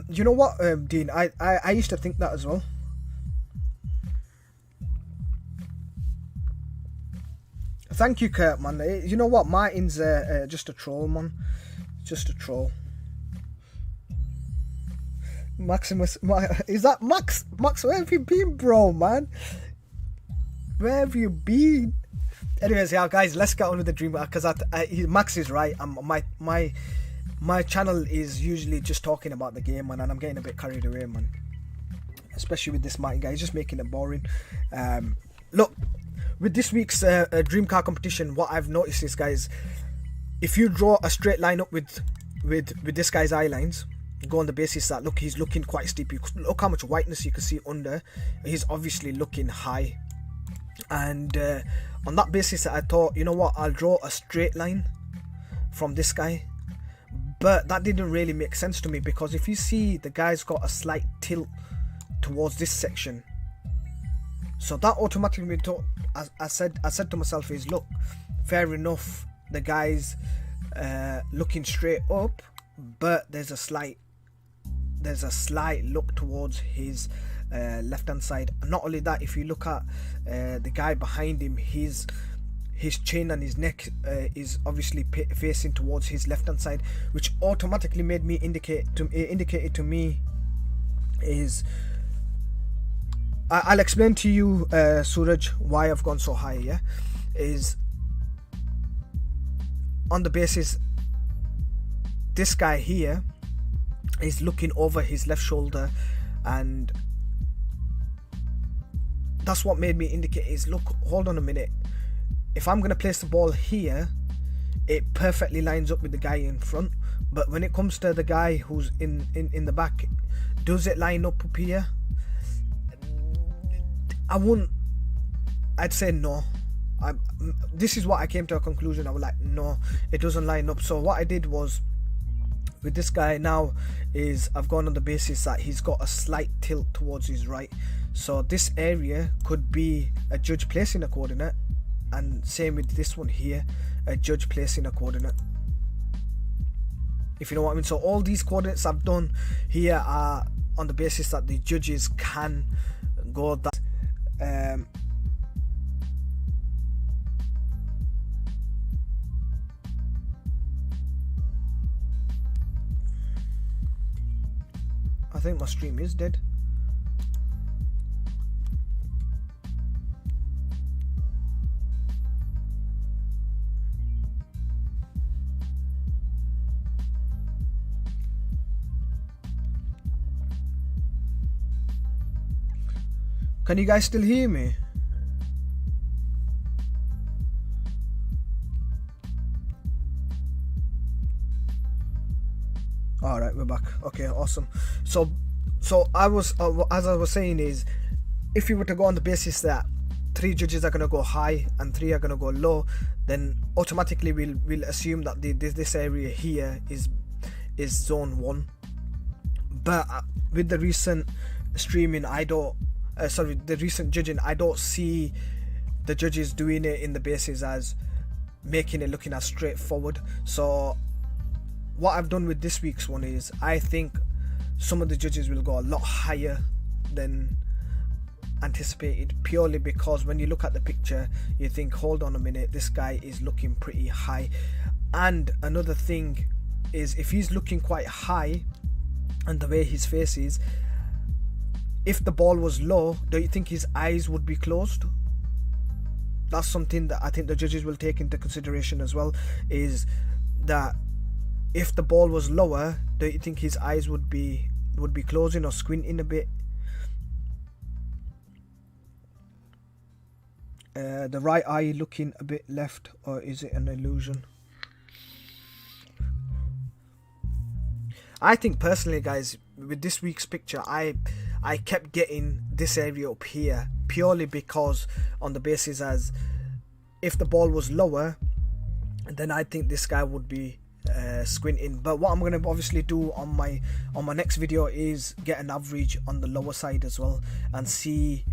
You know what, Dean? I used to think that as well. Thank you, Kurt, man. You know what? Martin's just a troll, man. Just a troll. Maximus, is that Max? Max, where have you been, bro, man? Where have you been? Anyways, yeah, guys, let's get on with the dream, because Max is right. My channel is usually just talking about the game, man, and I'm getting a bit carried away, man. Especially with this Martin guy, he's just making it boring. Look, with this week's dream car competition, what I've noticed is, guys, if you draw a straight line up with this guy's eye lines, go on the basis that, look, he's looking quite steep. Look how much whiteness you can see under. He's obviously looking high, and on that basis I thought, you know what, I'll draw a straight line from this guy. But that didn't really make sense to me, because if you see, the guy's got a slight tilt towards this section, so that automatically thought, I said to myself, is, look, fair enough, the guy's looking straight up, but there's a slight look towards his left hand side. And not only that, if you look at the guy behind him, his chin and his neck is obviously facing towards his left hand side, which automatically made me indicated to me is, I'll explain to you, Suraj, why I've gone so high. Yeah, is on the basis this guy here is looking over his left shoulder, and that's what made me indicate is, look, hold on a minute, if I'm going to place the ball here, it perfectly lines up with the guy in front, but when it comes to the guy who's in the back, does it line up here? I'd say no. This is what I came to a conclusion. I was like, no, it doesn't line up. So what I did was, with this guy now, is I've gone on the basis that he's got a slight tilt towards his right. So this area could be a judge placing a coordinate, and same with this one here, a judge placing a coordinate, if you know what I mean. So all these coordinates I've done here are on the basis that the judges can go that I think my stream is dead. Can you guys still hear me? All right, we're back. Okay, awesome. So I was as I was saying is, if you were to go on the basis that 3 judges are going to go high and 3 are going to go low, then automatically we'll assume that this area here is zone 1. But with the recent streaming, the recent judging, I don't see the judges doing it in the basis as making it looking as straightforward. So what I've done with this week's one is, I think some of the judges will go a lot higher than anticipated, purely because when you look at the picture you think, hold on a minute, this guy is looking pretty high. And another thing is, if he's looking quite high and the way his face is, if the ball was low, do you think his eyes would be closed? That's something that I think the judges will take into consideration as well, is that if the ball was lower, do you think his eyes would be closing or squinting a bit? The right eye looking a bit left, or is it an illusion? I think personally, guys, with this week's picture, I kept getting this area up here purely because on the basis as if the ball was lower, then I think this guy would be squinting. But what I'm going to obviously do on my next video is get an average on the lower side as well and see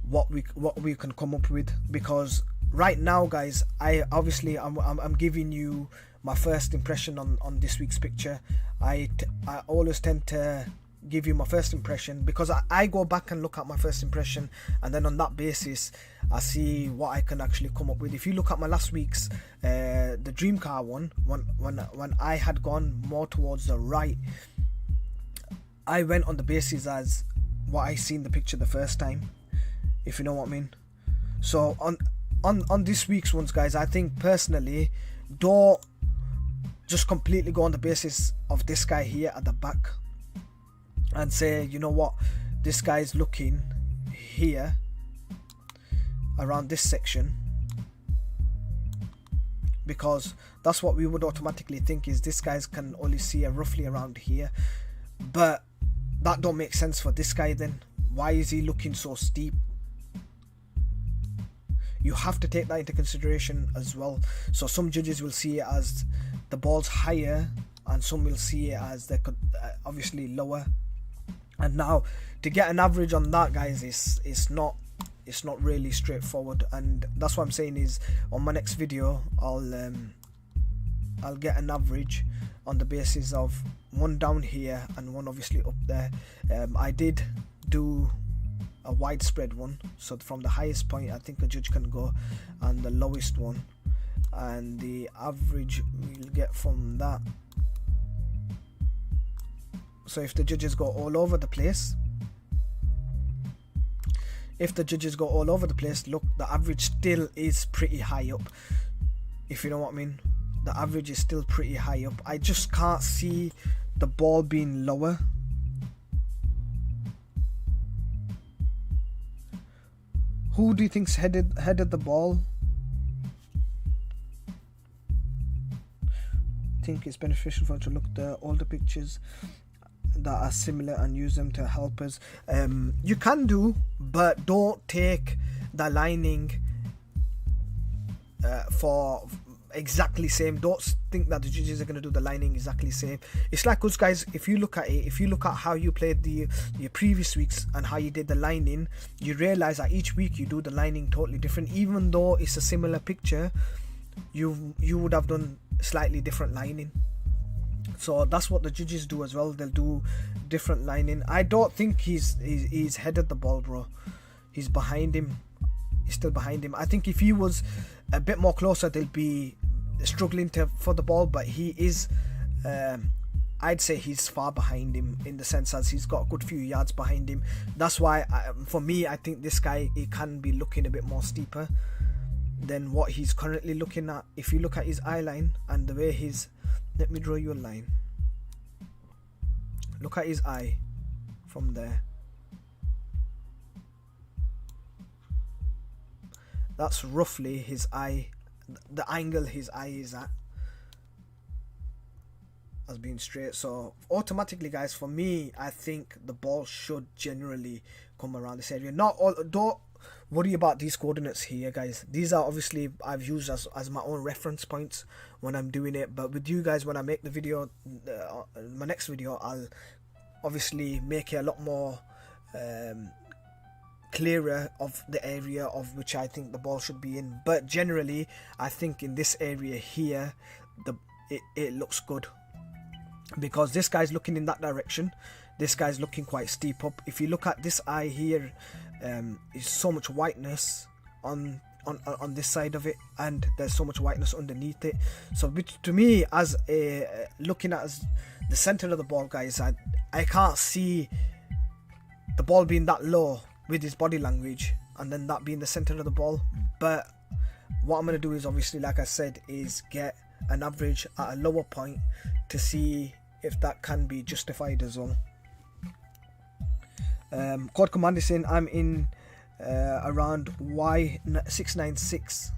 what we can come up with, because right now, guys, I'm giving you my first impression on this week's picture. I always tend to give you my first impression because I go back and look at my first impression, and then on that basis I see what I can actually come up with. If you look at my last week's the dream car one, when I had gone more towards the right, I went on the basis as what I seen the picture the first time, if you know what I mean. So on this week's ones, guys, I think personally, don't just completely go on the basis of this guy here at the back and say, you know what, this guy's looking here around this section, because that's what we would automatically think is this guy's can only see roughly around here. But that don't make sense for this guy then. Why is he looking so steep? You have to take that into consideration as well. So some judges will see it as the ball's higher, and some will see it as they could obviously lower. And now to get an average on that, guys, it's not really straightforward. And that's what I'm saying is, on my next video I'll get an average on the basis of one down here and one obviously up there. I did do a widespread one, so from the highest point I think a judge can go, and the lowest one, and the average we'll get from that. So if the judges go all over the place, look, the average still is pretty high up, if you know what I mean. The average is still pretty high up. I just can't see the ball being lower. Who do you think's headed the ball? I think it's beneficial for us to look at all the pictures that are similar and use them to help us. You can do, but don't take the lining for exactly same. Don't think that the judges are going to do the lining exactly same. It's like us, guys. If you look at how you played your previous weeks and how you did the lining, you realize that each week you do the lining totally different. Even though it's a similar picture, you would have done slightly different lining. So that's what the judges do as well. They'll do different lining. I don't think he's headed the ball, bro. He's behind him. He's still behind him. I think if he was a bit more closer, they'll be struggling for the ball. But he is, I'd say he's far behind him, in the sense as he's got a good few yards behind him. That's why, for me, I think this guy, he can be looking a bit more steeper than what he's currently looking at. If you look at his eye line and the way he's, let me draw you a line. Look at his eye from there. That's roughly his eye, the angle his eye is at, as being straight. So automatically, guys, for me, I think the ball should generally come around this area. Not all, don't worry about these coordinates here, guys. These are obviously I've used as my own reference points when I'm doing it. But with you guys, when I make the video, my next video, I'll obviously make it a lot more clearer of the area of which I think the ball should be in. But generally, I think in this area here, it looks good, because this guy's looking in that direction. This guy's looking quite steep up. If you look at this eye here, is so much whiteness on this side of it, and there's so much whiteness underneath it. So to me, as a looking at as the center of the ball, guys, I can't see the ball being that low with his body language and then that being the center of the ball. But what I'm going to do is, obviously, like I said, is get an average at a lower point to see if that can be justified as well. Code command is saying I'm in around Y696.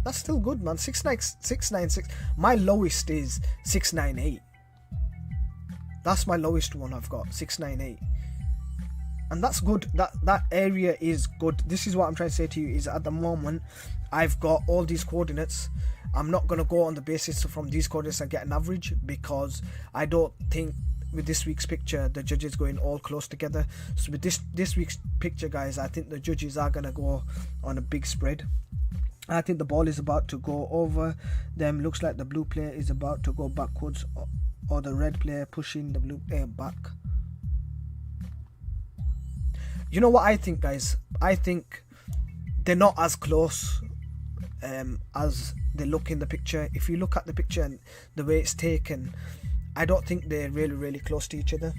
That's still good, man. 696. My lowest is 698. That's my lowest one I've got, 698. And that's good. That area is good. This is what I'm trying to say to you, is at the moment I've got all these coordinates. I'm not going to go on the basis from these coordinates and get an average, because I don't think with this week's picture the judges going all close together. So with this week's picture, guys, I think the judges are going to go on a big spread. I think the ball is about to go over them. Looks like the blue player is about to go backwards, or the red player pushing the blue player back. You know what I think, guys? I think they're not as close as they look in the picture. If you look at the picture and the way it's taken, I don't think they're really close to each other.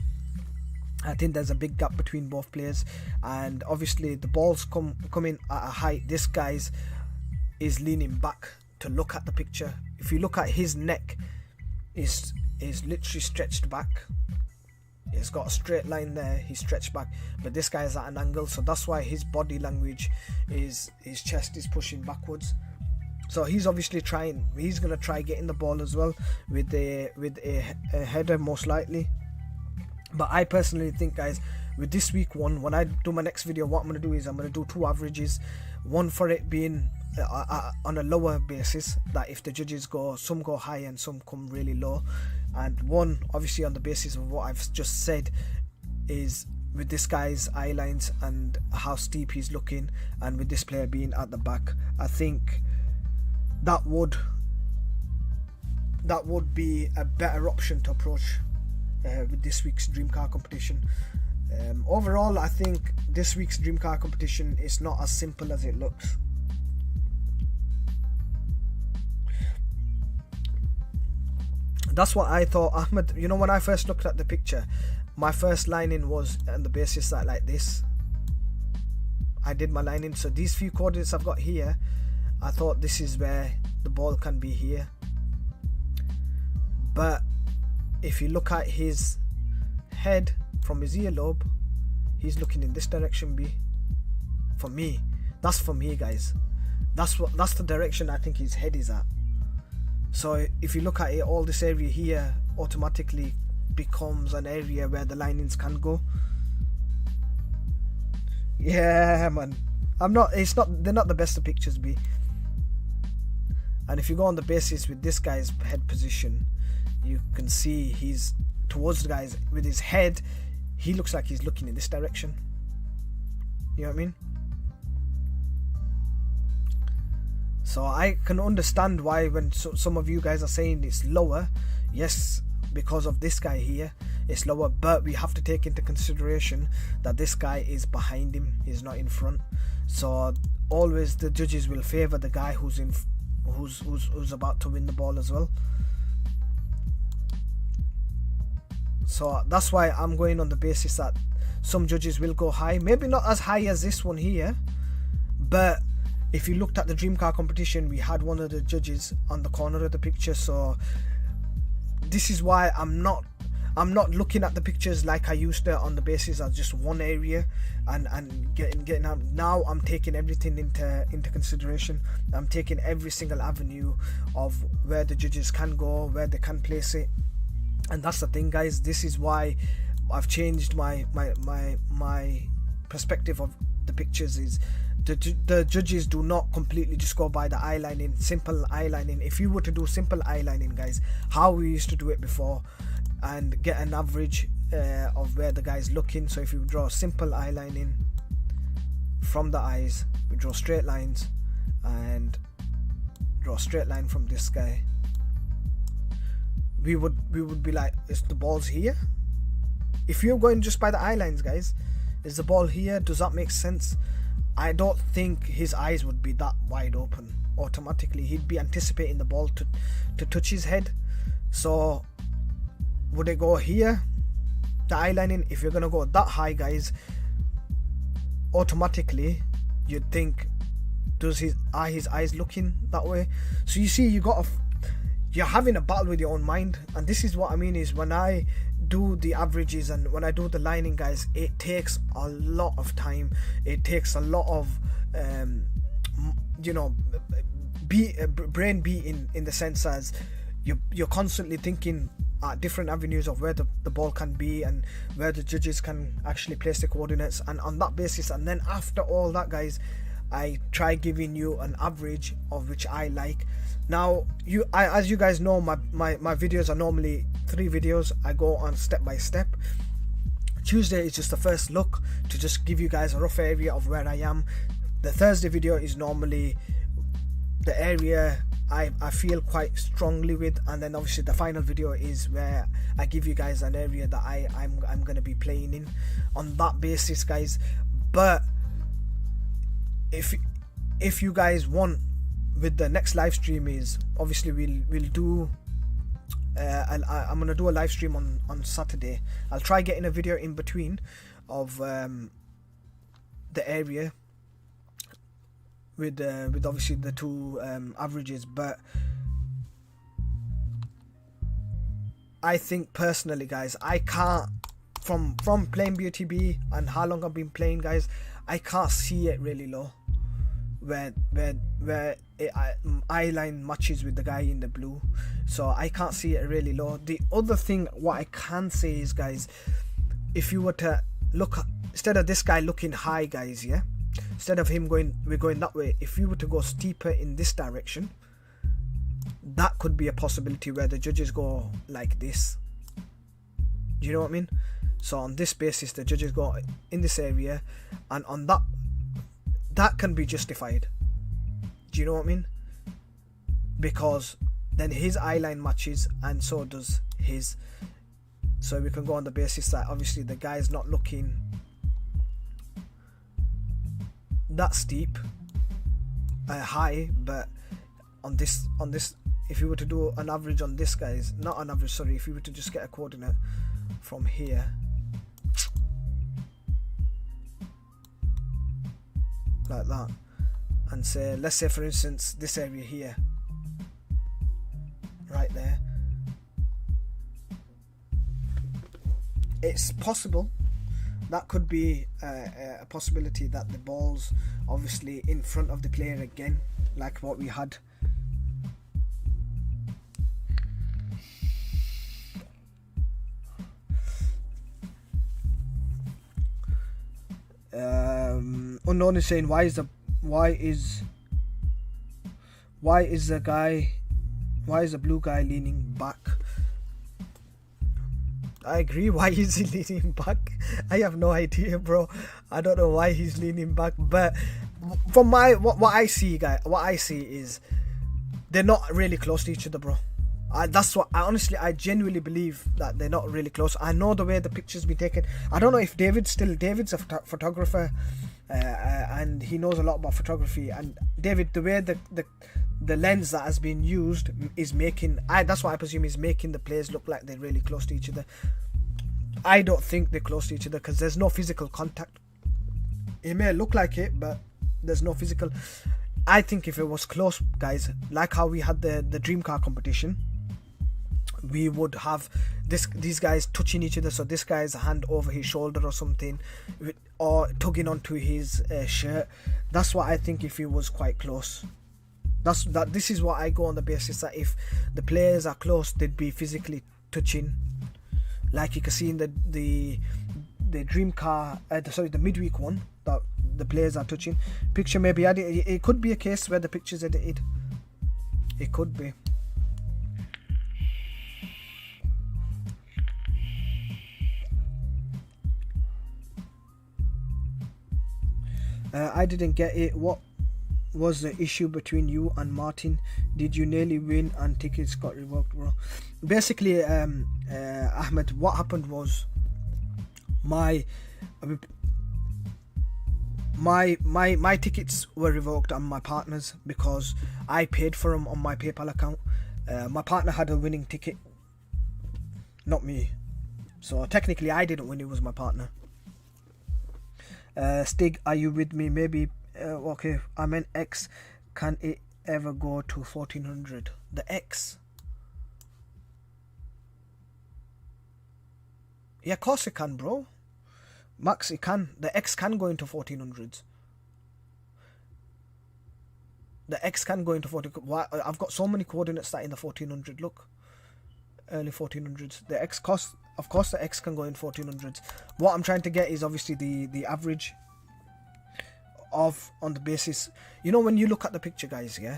I think there's a big gap between both players, and obviously the ball's coming at a height. This guy's is leaning back to look at the picture. If you look at his neck, is literally stretched back. He's got a straight line there, he's stretched back, but this guy is at an angle, so that's why his body language is, his chest is pushing backwards. So he's obviously trying, he's going to try getting the ball as well with a header, most likely. But I personally think, guys, with this week one, when I do my next video, what I'm going to do is I'm going to do two averages. One for it being on a lower basis, that if the judges go, some go high and some come really low, and one obviously on the basis of what I've just said, is with this guy's eye lines and how steep he's looking, and with this player being at the back. I think that would be a better option to approach with this week's dream car competition. Overall, I think this week's dream car competition is not as simple as it looks. That's what I thought, Ahmed. You know, when I first looked at the picture, my first lining was on the basis that like this. I did my lining, so these few coordinates I've got here, I thought this is where the ball can be here. But if you look at his head from his earlobe, he's looking in this direction, B. For me, that's for me, guys. That's the direction I think his head is at. So if you look at it, all this area here automatically becomes an area where the linings can go. Yeah, man. They're not the best of pictures, B. And if you go on the basis with this guy's head position, you can see he's towards the guys with his head. He looks like he's looking in this direction. You know what I mean? So I can understand why when some of you guys are saying it's lower. Yes, because of this guy here, it's lower, but we have to take into consideration that this guy is behind him, he's not in front. So always the judges will favor the guy who's about to win the ball as well. So that's why I'm going on the basis that some judges will go high, maybe not as high as this one here, but if you looked at the dream car competition, we had one of the judges on the corner of the picture. So this is why I'm not looking at the pictures like I used to, on the basis of just one area and getting out. Now I'm taking everything into consideration. I'm taking every single avenue of where the judges can go, where they can place it. And that's the thing, guys. This is why I've changed my perspective of the pictures. Is the judges do not completely just go by the eye lining, simple eye lining. If you were to do simple eye lining, guys, how we used to do it before, and get an average of where the guy's looking. So if you draw simple eye lining from the eyes, we draw straight lines and draw a straight line from this guy. We would be like, is the ball's here? If you're going just by the eye lines, guys, is the ball here? Does that make sense? I don't think his eyes would be that wide open automatically. He'd be anticipating the ball to touch his head. So would it go here, the eye lining? If you're gonna go that high, guys, automatically you'd think, are his eyes looking that way? So you see, you're having a battle with your own mind. And this is what I mean, is when I do the averages and when I do the lining, guys, it takes a lot of time. It takes a lot of brain beating, in the sense as you're constantly thinking at different avenues of where the ball can be and where the judges can actually place the coordinates, and on that basis, and then after all that, guys, I try giving you an average of which I like. Now as you guys know, my videos are normally 3 videos. I go on step by step. Tuesday is just the first look to just give you guys a rough area of where I am. The Thursday video is normally the area I feel quite strongly with, and then obviously the final video is where I give you guys an area that I'm gonna be playing in on that basis, guys. But if you guys want, with the next live stream, is obviously we'll do I'm gonna do a live stream on Saturday. I'll try getting a video in between of the area with obviously the 2 averages. But I think personally, guys, I can't, from playing BOTB and how long I've been playing, guys, I can't see it really low where eye line matches with the guy in the blue. So I can't see it really low. The other thing what I can say is, guys, if you were to look, instead of this guy looking high, guys, yeah, instead of him we're going that way, if you were to go steeper in this direction, that could be a possibility where the judges go like this. Do you know what I mean? So on this basis, the judges go in this area, and on that can be justified. Do you know what I mean? Because then his eye line matches and so does his. So we can go on the basis that obviously the guy's not looking that steep, high, but on this, if you were to do an average on this, guys, not an average, sorry, if you were to just get a coordinate from here, like that, and say, let's say for instance this area here, right there, it's possible that could be a possibility that the ball's obviously in front of the player again, like what we had. Unknown is saying, why is the blue guy leaning back? I agree. Why is he leaning back? I have no idea, bro. I don't know why he's leaning back, but from what I see, guy, what I see is they're not really close to each other, bro. That's what I genuinely believe, that they're not really close. I know the way the pictures be taken. I don't know if David's a photographer, and he knows a lot about photography. And David, the way the lens that has been used is making, that's what I presume, is making the players look like they're really close to each other. I don't think they're close to each other because there's no physical contact. It may look like it, but there's no physical. I think if it was close, guys, like how we had the dream car competition, we would have these guys touching each other. So this guy's hand over his shoulder or something, or tugging onto his shirt. That's what I think if it was quite close. This is what I go on the basis that if the players are close, they'd be physically touching, like you can see in the dream car, the midweek one, that the players are touching. Picture maybe added. It could be a case where the picture's edited. It could be. I didn't get it. What was the issue between you and Martin? Did you nearly win and tickets got revoked, bro? Basically, Ahmed, what happened was my tickets were revoked and my partner's, because I paid for them on my PayPal account. My partner had a winning ticket, not me. So technically I didn't win, it was my partner. Stig, are you with me? Maybe. Okay, I meant X. Can it ever go to 1400? The X? Yeah, of course it can, bro. Max, it can. The X can go into 1400s. The X can go into 14. I've got so many coordinates that in the 1400. Look, early 1400s. The X cost. Of course, the X can go in 1400s. What I'm trying to get is obviously the average of, on the basis, you know, when you look at the picture, guys, yeah,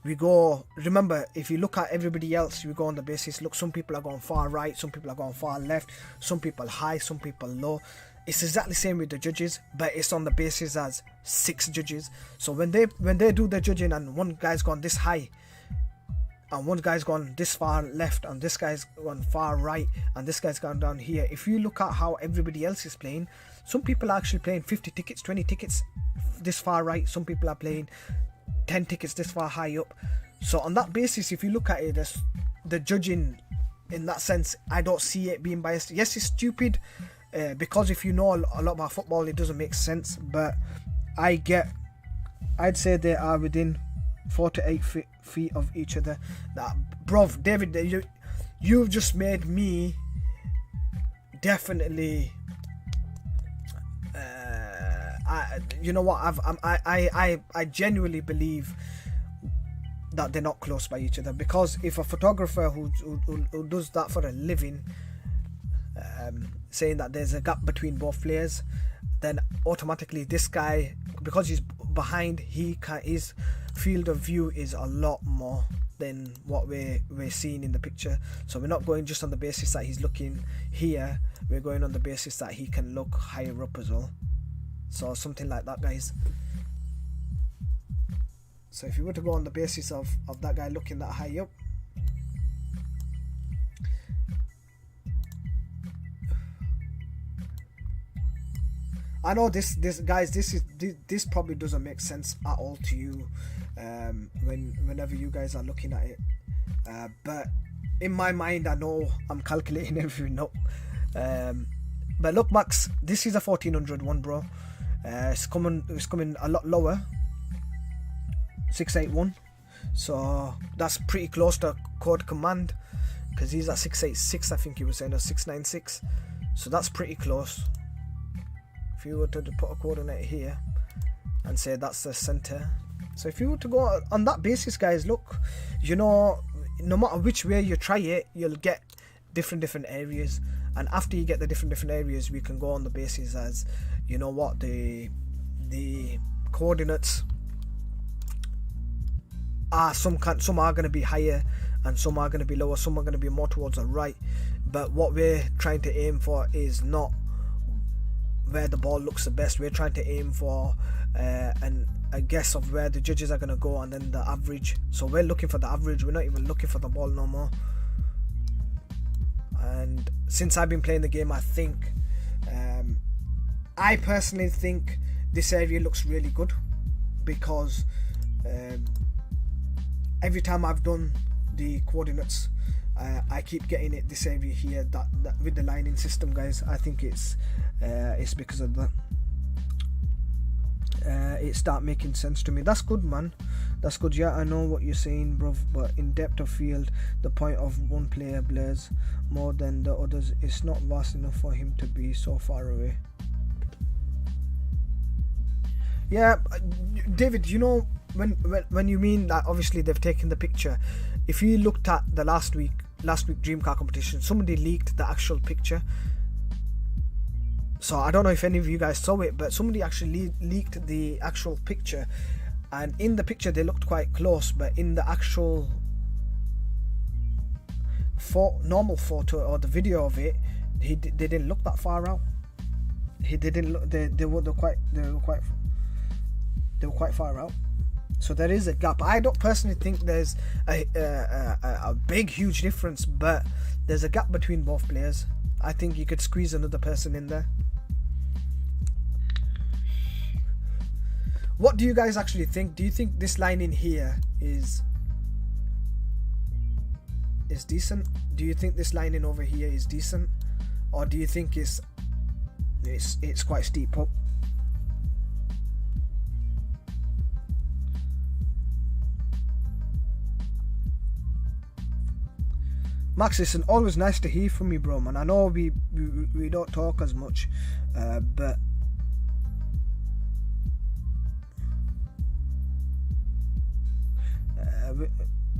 we go, remember, if you look at everybody else, we go on the basis, look, some people are going far right, some people are going far left, some people high, some people low. It's exactly the same with the judges, but it's on the basis as 6 judges. So when they do the judging and one guy's gone this high, and one guy's gone this far left, and this guy's gone far right, and this guy's gone down here, if you look at how everybody else is playing, some people are actually playing 50 tickets, 20 tickets this far right, some people are playing 10 tickets this far high up. So on that basis, if you look at it, the judging in that sense, I don't see it being biased. Yes, it's stupid, because if you know a lot about football, it doesn't make sense, but I'd say they are within 4 to 8 feet of each other. That, bro, David, you've just made me definitely. You know what? I genuinely believe that they're not close by each other, because if a photographer who does that for a living, saying that there's a gap between both players, then automatically this guy, because he's behind, his field of view is a lot more than what we're seeing in the picture. So we're not going just on the basis that he's looking here, we're going on the basis that he can look higher up as well. So something like that, guys. So if you were to go on the basis of that guy looking that high up, I know this guys, this probably doesn't make sense at all to you whenever you guys are looking at it, but in my mind, I know I'm calculating everything up. But look, Max, this is a 1400 one, bro. It's coming a lot lower, 681. So that's pretty close to code command, because he's at 686, I think he was saying, or 696. So that's pretty close. If you were to put a coordinate here and say that's the center. So if you were to go on that basis, guys, look, you know, no matter which way you try it, you'll get different areas. And after you get the different areas, we can go on the basis as, you know what, the coordinates are some are going to be higher and some are going to be lower, some are going to be more towards the right. But what we're trying to aim for is not where the ball looks the best. We're trying to aim for an a guess of where the judges are going to go, and then the average. So we're looking for the average, we're not even looking for the ball no more. And since I've been playing the game, I personally think this area looks really good, because every time I've done the coordinates, I keep getting it this area here, that with the lining system, guys. I think it's because of that. It start making sense to me. That's good, man. That's good. Yeah, I know what you're saying, bruv, but in depth of field, the point of one player blares more than the others. It's not vast enough for him to be so far away. Yeah, David, you know, when you mean that obviously they've taken the picture, if you looked at the last week dream car competition, somebody leaked the actual picture. So I don't know if any of you guys saw it, but somebody actually leaked the actual picture, and in the picture they looked quite close, but in the actual normal photo or the video of it, they didn't look that far out. They didn't look. They were quite far out. So there is a gap. I don't personally think there's a big huge difference, but there's a gap between both players. I think you could squeeze another person in there. What do you guys actually think? Do you think this line in here is decent? Do you think this line in over here is decent, or do you think it's quite steep up? Max, it's always nice to hear from you, bro, man. I know we don't talk as much, but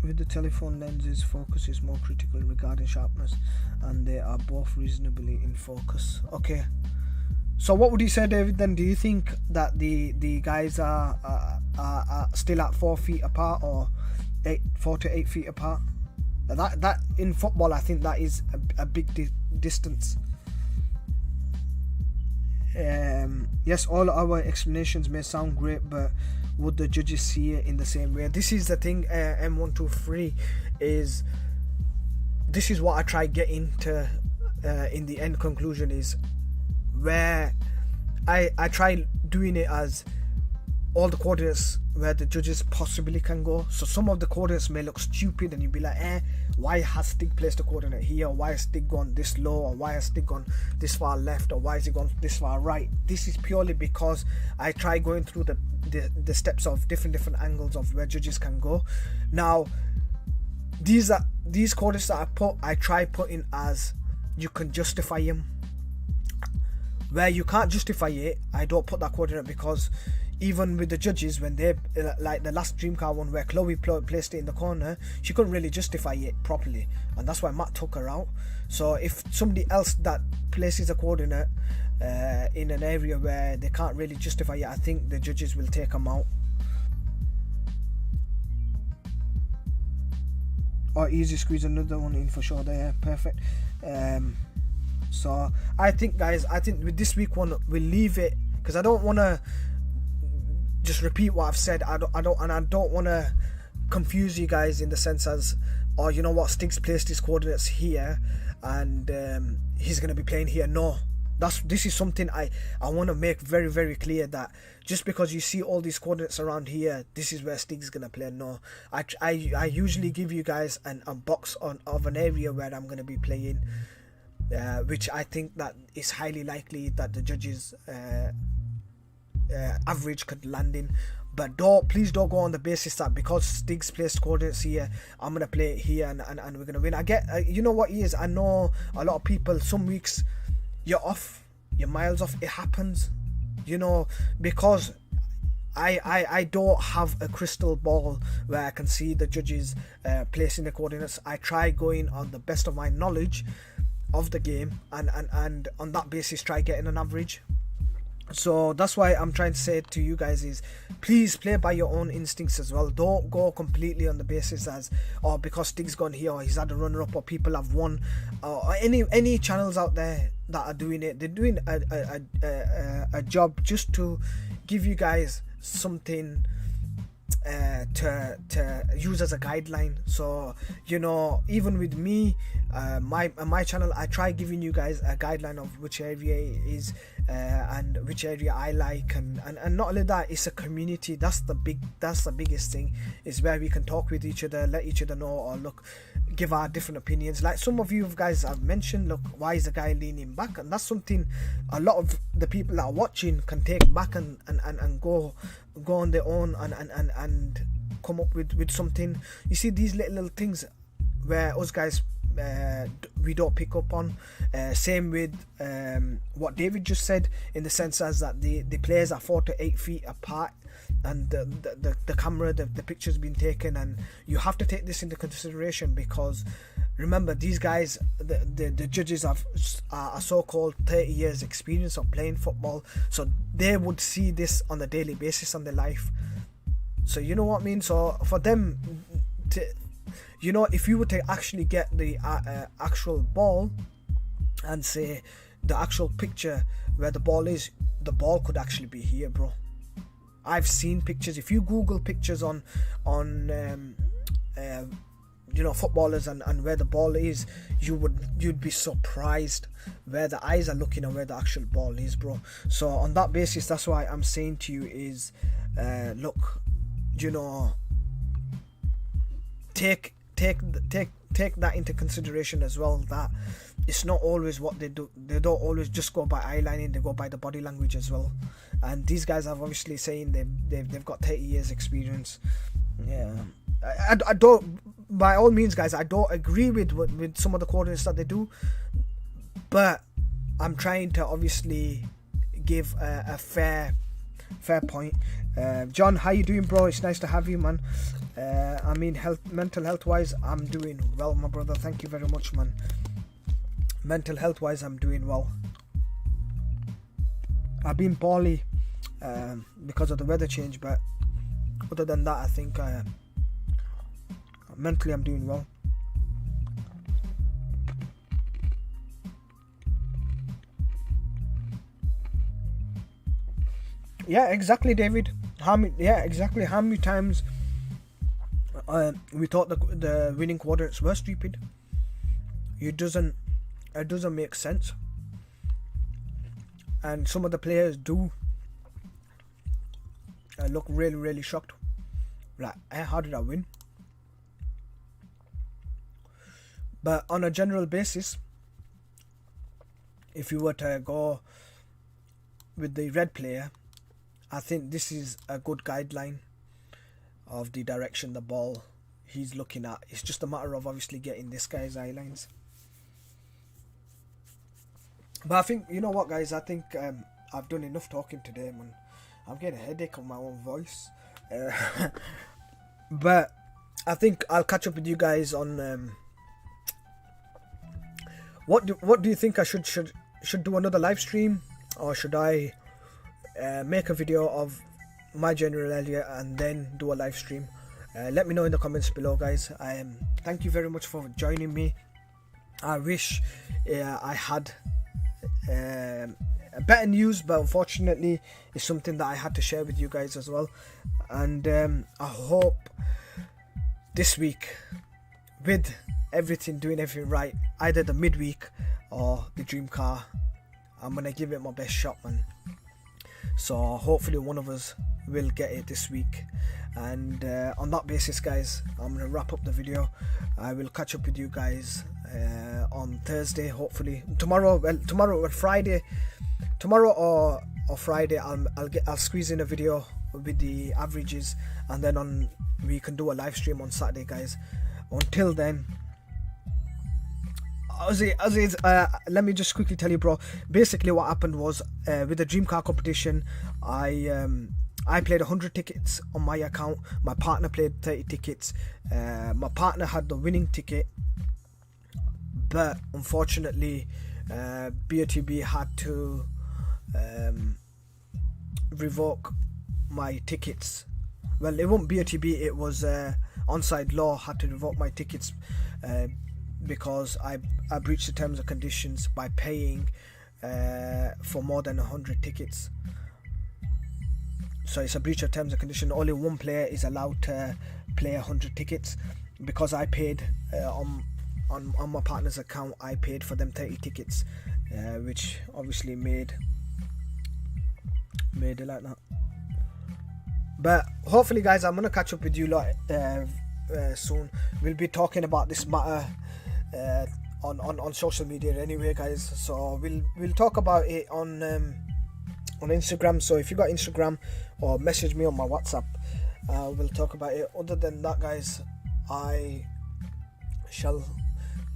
with the telephone lenses, focus is more critical regarding sharpness, and they are both reasonably in focus. Okay, so what would you say, David, then? Do you think that the guys are still at 4 feet apart, or 4 to 8 feet apart? That in football, I think that is a big distance. Yes, all our explanations may sound great, but would the judges see it in the same way? This is the thing, M123, is this is what I try getting to in the end conclusion, is where I try doing it as all the coordinates where the judges possibly can go. So some of the coordinates may look stupid, and you'd be like, why has Stig placed a coordinate here? Why has Stig gone this low? Or why has Stig gone this far left? Or why has he gone this far right? This is purely because I try going through the steps of different angles of where judges can go. Now, these coordinates that I try putting as you can justify them. Where you can't justify it, I don't put that coordinate, because even with the judges, when they like the last dream car one where Chloe placed it in the corner, she couldn't really justify it properly, and that's why Matt took her out. So if somebody else that places a coordinate in an area where they can't really justify it, I think the judges will take them out. Or easy squeeze another one in for sure there. Perfect. So I think, guys, with this week one we'll leave it, because I don't want to just repeat what I've said. I don't want to confuse you guys in the sense as, oh, you know what, Stig's placed his coordinates here and he's going to be playing here. No, this is something I want to make very, very clear, that just because you see all these coordinates around here, this is where Stig's going to play. No, I usually give you guys a box of an area where I'm going to be playing, which I think that is highly likely that the judges average could land in. But please don't go on the basis that because Stig's placed coordinates here, I'm gonna play it here and we're gonna win. I get, you know what it is, I know a lot of people, some weeks you're off, you're miles off, it happens, you know, because I don't have a crystal ball where I can see the judges placing the coordinates. I try going on the best of my knowledge of the game, and on that basis try getting an average. So that's why I'm trying to say to you guys is, please play by your own instincts as well. Don't go completely on the basis as, oh, because Stig's gone here, or he's had a runner up, or people have won, or any channels out there that are doing it. They're doing a job just to give you guys something to use as a guideline. So you know, even with me, my channel, I try giving you guys a guideline of which area is and which area I like, and not only that, it's a community. That's the biggest thing, is where we can talk with each other, let each other know, or look, give our different opinions. Like some of you guys have mentioned, look, why is the guy leaning back? And that's something a lot of the people that are watching can take back and go on their own and come up with something. You see, these little things where us guys we don't pick up on. Same with what David just said, in the sense as that the players are 4 to 8 feet apart, and the camera, the picture's been taken, and you have to take this into consideration, because remember, these guys, the judges are so-called 30 years experience of playing football, so they would see this on a daily basis on their life. So you know what I mean? So for them to, you know, if you were to actually get the actual ball and say the actual picture where the ball is, the ball could actually be here, bro. I've seen pictures. If you Google pictures on you know, footballers and where the ball is, you'd be surprised where the eyes are looking and where the actual ball is, bro. So on that basis, that's why I'm saying to you is, look, you know, take that into consideration as well, that it's not always what they do. They don't always just go by eyelining, they go by the body language as well. And these guys are obviously saying they've got 30 years experience. Yeah, I don't, by all means guys, I don't agree with some of the coordinates that they do, but I'm trying to obviously give a fair point. John, how you doing, bro? It's nice to have you, man. I mean, mental health wise, I'm doing well, my brother. Thank you very much, man. Mental health wise, I'm doing well. I've been poorly because of the weather change, but other than that, I think mentally I'm doing well. Yeah, exactly, David. How many times we thought the winning coordinates were stupid? It doesn't make sense. And some of the players do look really, really shocked. Like, how did I win? But on a general basis, if you were to go with the red player, I think this is a good guideline of the direction the ball he's looking at. It's just a matter of obviously getting this guy's eye lines. But I think, you know what, guys, I think I've done enough talking today, man. I'm getting a headache of my own voice. But I think I'll catch up with you guys on what do you think I should do another live stream, or should I make a video of my general area and then do a live stream? Let me know in the comments below, guys. Thank you very much for joining me. I wish I had better news, but unfortunately it's something that I had to share with you guys as well. And I hope this week, with doing everything right, either the midweek or the dream car, I'm gonna give it my best shot, man. So hopefully one of us will get it this week. And on that basis, guys, I'm gonna wrap up the video. I will catch up with you guys on Thursday, hopefully. Tomorrow or Friday, I'll squeeze in a video with the averages, and then we can do a live stream on Saturday, guys. Until then, let me just quickly tell you, bro. Basically what happened was, with the dream car competition, I played 100 tickets on my account. My partner played 30 tickets. My partner had the winning ticket, but unfortunately BOTB had to revoke my tickets. Well, it wasn't BOTB, it was Onside Law had to revoke my tickets because I breached the terms and conditions by paying for more than 100 tickets. so it's a breach of terms and condition. Only one player is allowed to play 100 tickets. Because I paid on my partner's account, I paid for them 30 tickets, which obviously made it like that. But hopefully, guys, I'm gonna catch up with you lot soon. We'll be talking about this matter on social media anyway, guys. So we'll talk about it on Instagram. So if you got Instagram, or message me on my WhatsApp, we'll talk about it. Other than that, guys, I shall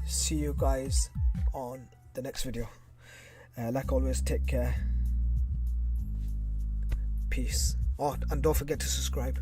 see you guys on the next video. Like always, take care. Peace. Oh, and don't forget to subscribe.